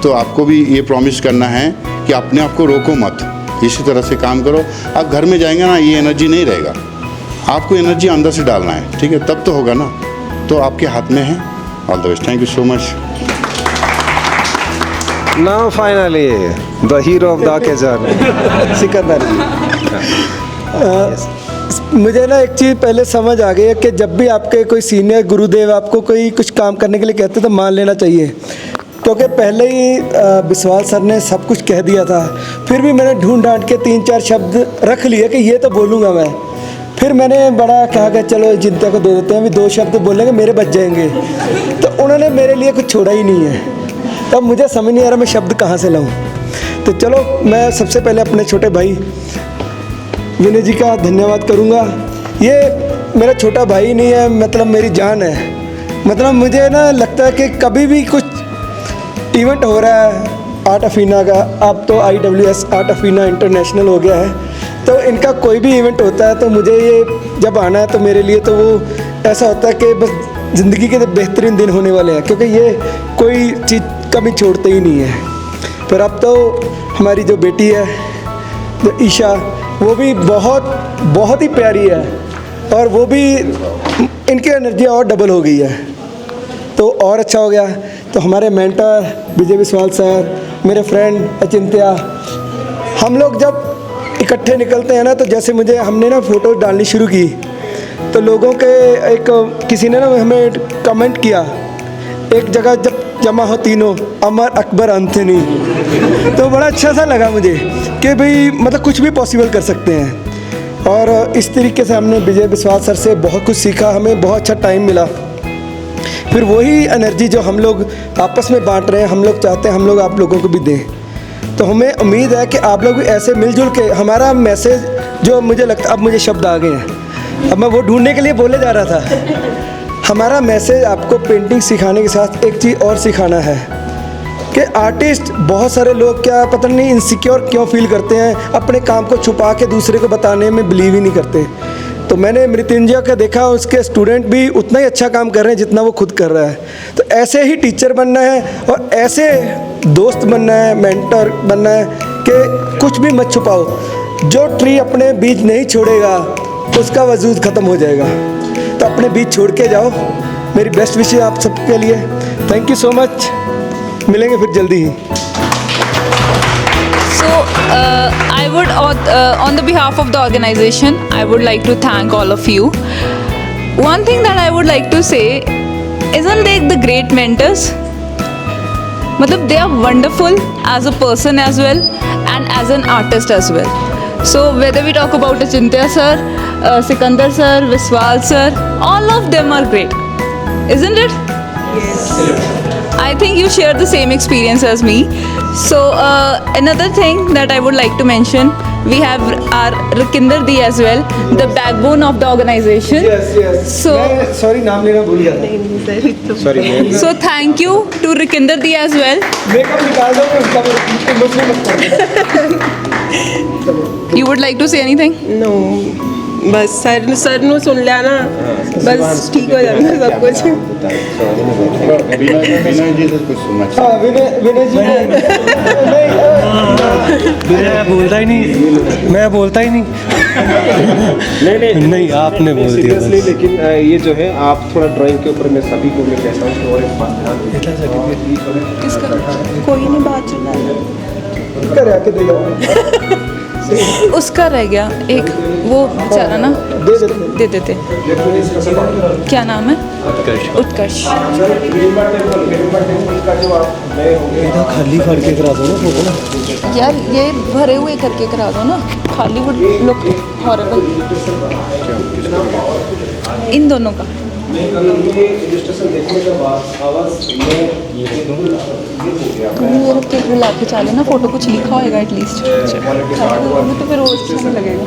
S14: तो आपको भी ये प्रॉमिस करना है कि अपने आप को रोको मत, इसी तरह से काम करो। आप घर में जाएंगे ना, ये एनर्जी नहीं रहेगा, आपको एनर्जी अंदर से डालना है, ठीक है, तब तो होगा ना। तो आपके हाथ में है। All the best, thank you so much.
S13: Now finally the hero of the occasion, Sikandar ji.
S12: मुझे ना एक चीज़ पहले समझ आ गई है कि जब भी आपके कोई सीनियर गुरुदेव आपको कोई कुछ काम करने के लिए कहते तो मान लेना चाहिए, क्योंकि पहले ही विश्वास सर ने सब कुछ कह दिया था। फिर भी मैंने ढूंढ ढांड के 3-4 शब्द रख लिए कि ये तो बोलूँगा मैं। फिर मैंने बड़ा कहा कि चलो चिंता को दे देते हैं, अभी 2 शब्द बोलेंगे मेरे बच जाएंगे। तो
S18: उन्होंने मेरे लिए कुछ छोड़ा ही नहीं है। तब मुझे समझ नहीं आ रहा मैं शब्द कहाँ से लाऊं। तो चलो मैं सबसे पहले अपने छोटे भाई विनय जी का धन्यवाद करूँगा। ये मेरा छोटा भाई नहीं है, मतलब मेरी जान है। मतलब मुझे ना लगता है कि कभी भी कुछ इवेंट हो रहा है आर्ट अफीना का, अब तो IWS आर्ट अफीना इंटरनेशनल हो गया है, तो इनका कोई भी इवेंट होता है तो मुझे ये जब आना है तो मेरे लिए तो वो ऐसा होता है कि बस ज़िंदगी के बेहतरीन दिन होने वाले हैं, क्योंकि ये कोई चीज़ कभी छोड़ते ही नहीं है। फिर अब तो हमारी जो बेटी है जो ईशा, वो भी बहुत ही प्यारी है, और वो भी इनकी एनर्जी और डबल हो गई है तो और अच्छा हो गया। तो हमारे मेंटर विजय बिस्वाल सर, मेरे फ्रेंड अचिंत्या, हम लोग जब इकट्ठे निकलते हैं ना तो जैसे हमने ना फ़ोटो डालनी शुरू की तो लोगों के किसी ने ना हमें कमेंट किया, एक जगह जब जमा हो तीनों अमर अकबर अंथनी, तो बड़ा अच्छा सा लगा मुझे कि भाई मतलब कुछ भी पॉसिबल कर सकते हैं। और इस तरीके से हमने विजय बिस्वाल सर से बहुत कुछ सीखा, हमें बहुत अच्छा टाइम मिला। फिर वही एनर्जी जो हम लोग आपस में बांट रहे हैं, हम लोग चाहते हैं हम लोग आप लोगों को भी दें। तो हमें उम्मीद है कि आप लोग भी ऐसे मिलजुल के हमारा मैसेज जो मुझे लगता, अब मुझे शब्द आ गए हैं, अब मैं वो ढूंढने के लिए बोले जा रहा था। हमारा मैसेज आपको पेंटिंग सिखाने के साथ एक चीज़ और सिखाना है कि आर्टिस्ट, बहुत सारे लोग क्या पता नहीं इनसिक्योर क्यों फील करते हैं, अपने काम को छुपा के दूसरे को बताने में बिलीव ही नहीं करते। तो मैंने मृत्युंजय का देखा, उसके स्टूडेंट भी उतना ही अच्छा काम कर रहे हैं जितना वो खुद कर रहा है। तो ऐसे ही टीचर बनना है और ऐसे दोस्त बनना है, मेंटर बनना है कि कुछ भी मत छुपाओ। जो ट्री अपने बीज नहीं छोड़ेगा उसका वजूद ख़त्म हो जाएगा, तो अपने बीज छोड़ के जाओ। मेरी बेस्ट विशेस आप सबके लिए। थैंक यू सो मच, मिलेंगे फिर जल्दी ही।
S16: So I would, on the behalf of the organization, I would like to thank all of you. One thing that I would like to say, isn't they the great mentors? मतलब they are wonderful as a person as well and as an artist as well. So whether we talk about Achintya sir, Sikandar sir, Viswal sir, all of them are great, isn't it? Yes. I think you share the same experience as me. So another thing that I would like to mention, we have our Rikinder Di as well, the backbone of the organization.
S18: Yes.
S16: So
S18: sorry, नाम लेना भूल गया। Sorry.
S16: So thank you to Rikinder Di as well.
S18: Makeup निकाल दो उसका।
S16: You would like to say anything?
S2: No. बस sir नु सुन लिया ना, बस ठीक हो जाएगा सब कुछ।
S14: विनय जी से कुछ सुनना
S18: हाँ, विनय जी
S19: मैं बोलता ही नहीं नहीं आपने बोल दिया।
S12: लेकिन ये जो है आप थोड़ा ड्राइंग के ऊपर मैं सभी को मैं कहता हूँ और एक बात ध्यान
S2: किसका? कोई नहीं बात सुना
S18: कर आके दे जाओ।
S16: उसका रह गया एक, वो बेचारा ना दे देते। क्या नाम है? उत्कर्ष।
S19: खाली करके करा दो ना फोटो।
S16: यार ये भरे हुए करके करा दो ना, खाली वुड लुक हॉरिबल। इन दोनों का केक ला के चाले ना, फोटो कुछ लिखा होएगा एटलीस्ट, तो फिर रोज अच्छा लगेगा।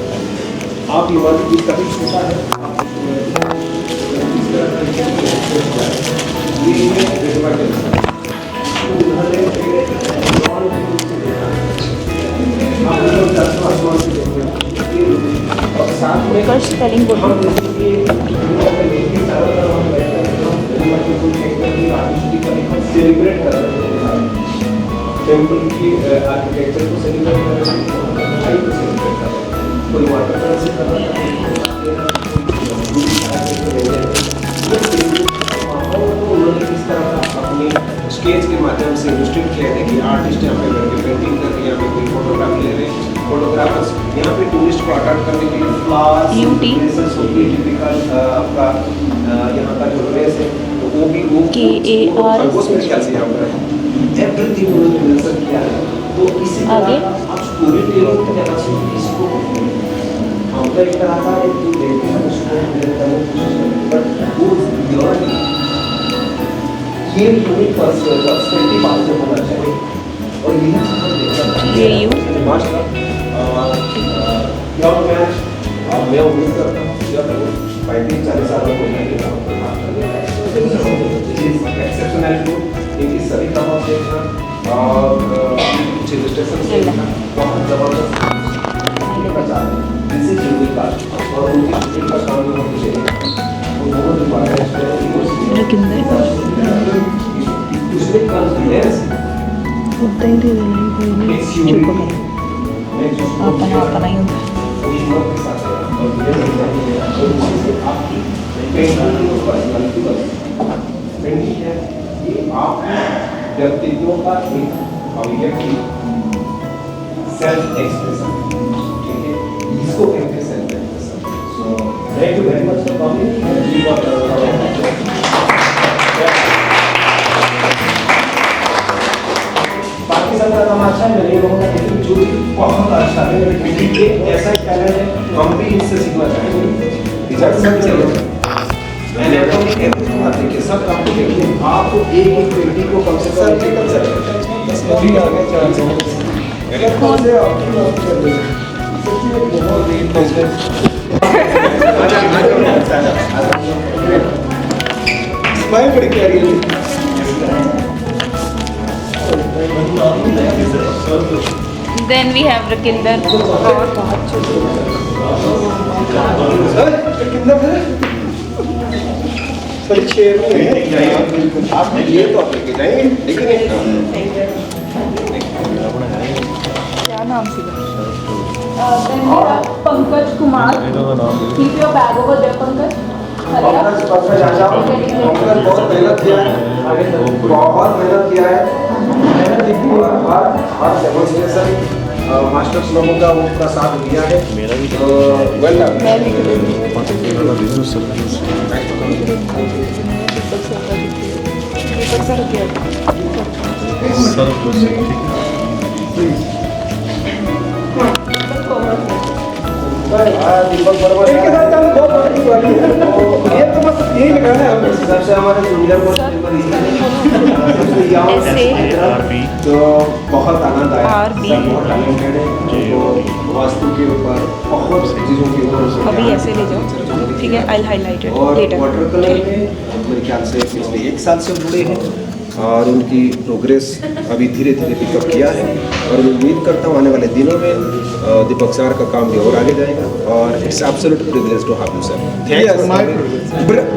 S16: स्पेलिंग
S12: सेलिब्रेट कर रहे हैं टेम्पल की आर्किटेक्चर को सेलिब्रेट कर रहे हैं, भाई को सेलिब्रेट कर रहे हैं, कोई वाटर कलर से कर रहा है, उन्होंने किस तरह का अपने स्केच के माध्यम से इलस्ट्रेट किया है कि आर्टिस्ट यहाँ पे बैठ के पेंटिंग कर रहे हैं, यहाँ पे कोई फोटोग्राफ ले रहे हैं, फोटोग्राफर्स यहाँ पे टूरिस्ट को अट्रैक्ट करने के लिए फ्लावर्स टिपिकल आपका यहाँ का जो ड्रेस है वो भी वो KAR एवरीथिंग उन्होंने मेंशन किया है। तो इसी आगे आप स्टोरी टेलिंग के कैपेसिटी को हम तो एक तरह का एक जो देखते हैं उसको करने की कोशिश करते हैं, बट वो बियॉन्ड
S13: ये यूनिक पर्सनैलिटी बात जब होना चाहिए और
S16: ये यू
S13: मैं उम्मीद करता हूँ जब 35-40 साल में कोई नहीं एक्सेप्शनल इनकी सभी कमाल देखना और कुछ इलस्ट्रेशन देखना बहुत जबरदस्त दिस इज यूनिक और उनकी शूटिंग का काम भी होना चाहिए वो दोबारा दूसरे कॉन्फिडेंस
S16: उतना ही दे देना कोई नहीं चुप कर अपना ही होता
S13: व्यक्तित्व का एक अभिव्यक्ति सेल्फ एक्सप्रेशन, ठीक है, इसको कहते हैं self expression. So thank you very much for coming. बाकी सब का काम अच्छा है, मैं नहीं कहूँगा, लेकिन जो भी बहुत अच्छा है मेरे बेटी के ऐसा टैलेंट है, हम भी इससे सीखना चाहेंगे। रिजल्ट सब चलेगा। मैंने तो एवरीथिंग आप देखिए, सब काम को देखिए, आप एक बेटी को कम से कम अभी आगे चांस है। मेरे ख्याल से आपकी बात कर रही है बहुत ही बिजनेस स्माइल बड़ी प्यारी है।
S16: Then we have Rakinder.
S13: Sir शेर आप ये तो आप लेके जाएंगे, लेकिन
S16: क्या नाम सी? Then we have Pankaj Kumar. Keep your bag over there, Pankaj.
S13: Pankaj आ जाओ। पंकज बहुत मेहनत किया है, बहुत मेहनत किया है, हर डेमोन्स्ट्रेशन मास्टर्स लोगों का वो पूरा साथ दिया है। मेरा भी वेल डन। दीपक वर्मा इनके साथ काम बहुत बड़ी बात है। ये तो बस यही लगाना है हमें। सबसे हमारे जूनियर को तो बहुत आनंद आया। सब बहुत टैलेंटेड है, जो वास्तु के ऊपर बहुत चीज़ों के ऊपर
S16: अभी ऐसे ले जाओ, ठीक है? I'll highlight it
S13: और
S16: later.
S13: वाटर कलर में मेरे ख्याल से पिछले 1 साल से जुड़े हैं और उनकी प्रोग्रेस अभी धीरे धीरे पिकअप किया है और मैं उम्मीद करता हूँ आने वाले दिनों में दीपक सर का काम भी और आगे जाएगा और it's absolute privilege to have you sir.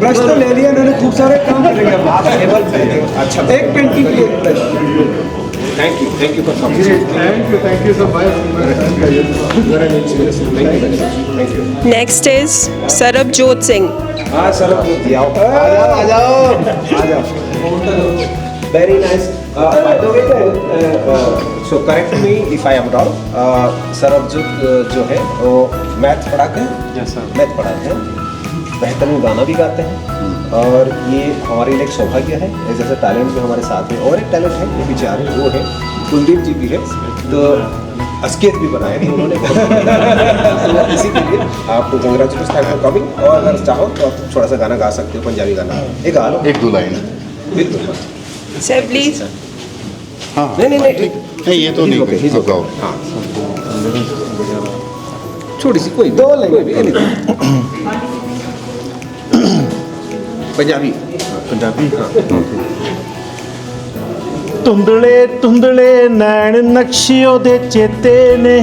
S18: Brush तो ले लिया इन्होंने, खूब सारे काम करेंगे
S13: आप टेबल पे अच्छा
S18: एक पेंटिंग की एक brush.
S13: Thank you for coming.
S12: Thank you so much.
S13: Thank you.
S2: Next is Sarabjot Singh.
S13: हाँ सरबजोत जी आओ, आ जाओ। Very nice. By the way, so correct me if I am wrong. Sarabjot जो है वो मैथ पढ़ाते हैं? Yes sir. मैथ पढ़ाते हैं, बेहतरीन गाना भी गाते हैं और ये हमारे लिए एक सौभाग्य है। जैसे टैलेंट में हमारे साथ में और एक टैलेंट है, ये बेचारे वो है कुलदीप जी भी है, तो स्केच भी बनाए थे उन्होंने। तो इसी के लिए आपको कांग्रेचुलेशन, थैंक फॉर कमिंग। और अगर चाहो तो आप थोड़ा सा गाना गा सकते हो, पंजाबी गाना एक गा लो,
S14: 1-2 लाइन।
S13: बिल्कुल
S2: सर प्लीज।
S14: हाँ
S13: नहीं
S14: ये तो नहीं आप गाओ।
S13: हाँ छोटी सी कोई 2 लाइन भी पंजाबी हाँ।
S20: ਧੁੰਦਲੇ ਧੁੰਦਲੇ ਨੈਣ ਨਕਸ਼ੇ ਉਹਦੇ ਚੇਤੇ ਨੇ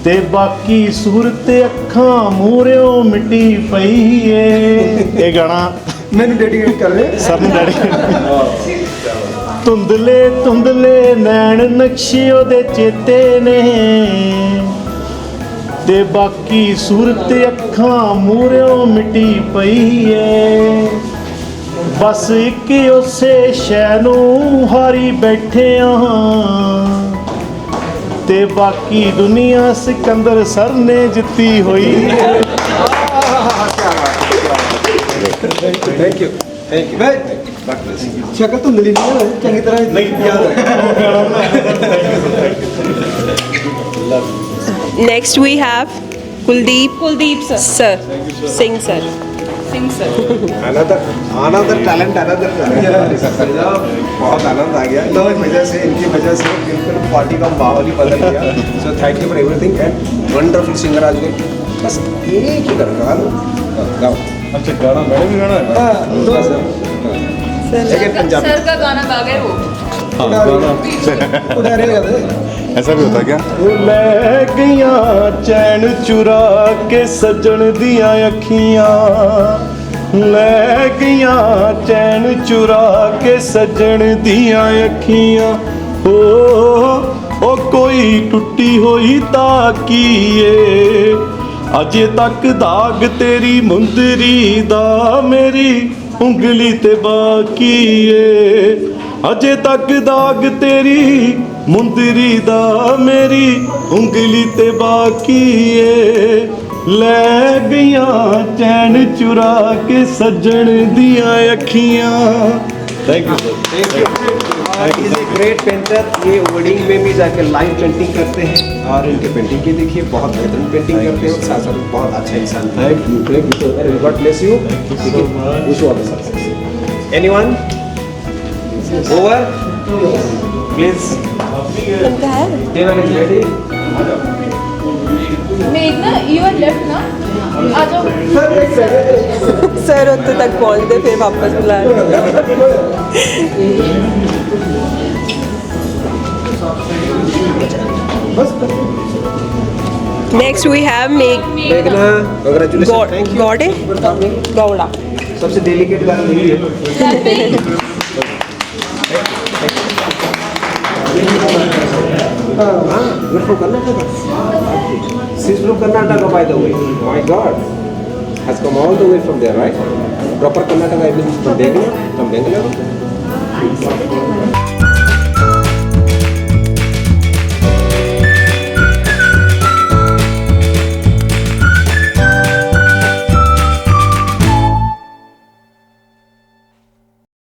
S20: ਤੇ ਬਾਕੀ ਸੂਰਤ ਅੱਖਾਂ ਮੂਹਰਿਓਂ ਮਿੱਟੀ ਪਈ ਏ। ਇਹ ਗਾਣਾ
S18: ਮੈਨੂੰ ਡੈਡੀਕੇਟ ਕਰ ਰਹੇ
S20: ਸਰ ਨੂੰ ਡੈਡੀਕੇਟ। ਧੁੰਦਲੇ ਧੁੰਦਲੇ ਨੈਣ ਨਕਸ਼ੇ ਉਹਦੇ ਚੇਤੇ ਨੇ ਤੇ ਬਾਕੀ ਸੂਰਤ ਅੱਖਾਂ ਮੂਹਰਿਓਂ ਮਿੱਟੀ ਪਈ ਏ। बस एक उसे शै नूं हारी बैठे हाँ ते बाकी दुनिया सिकंदर सर ने जित्ती हुई।
S13: थैंक यू
S18: शक्ल तो मिली नहीं है चंगी तरह नहीं याद है।
S2: Next we have Kuldeep sir Singh sir.
S16: Singh sir.
S13: Another talent बहुत आनंद आ गया इन वजह से, इनकी वजह से बिल्कुल पार्टी का माहौल ही बदल गया। So thank you for everything and wonderful singer आज गए। बस एक ही गाना गाओ। अच्छा गाना मैंने भी गाना है। पंजाबी
S16: सर का गाना गा गए वो।
S14: ऐसा भी होता क्या?
S20: ले गईया चैन चुरा के सजन दिया अखियां, ले गईया चैन चुरा के सजन दिया अखियां। ओ कोई टुटी हुई ताकीए, अजे तक दाग तेरी मुंदरी दा मेरी उंगली ते बाकी है। अजे तक दाग तेरी मुंदरी दा मेरी उंगली ते बाकी है। ले गईया चैन चुरा के सजन दिया अखियां। Thank you sir.
S13: Is a great painter. ये वेडिंग में भी जाके लाइव पेंटिंग करते हैं और इनके पेंटिंग की देखिए बहुत बेहतरीन पेंटिंग करते हैं। साथ साथ बहुत अच्छा इंसान। Thank you God bless you. Wish you all the success. Anyone over please.
S6: इनका है
S13: टेबल इज रेडी।
S16: मेघना यू आर लेफ्ट ना, आ जाओ।
S2: सर होते तक पहुँचते फिर वापस बुला नेक्स्ट वी हैव
S13: मेघना कांग्रेचुलेशन। Thank you.
S2: गौड़ा
S13: सबसे डेलिकेट गाना यही है। You're from Karnataka. She's from Karnataka, by the way. My God, has come all the way from there, right? Proper Karnataka, I mean from Bangalore. From Bangalore.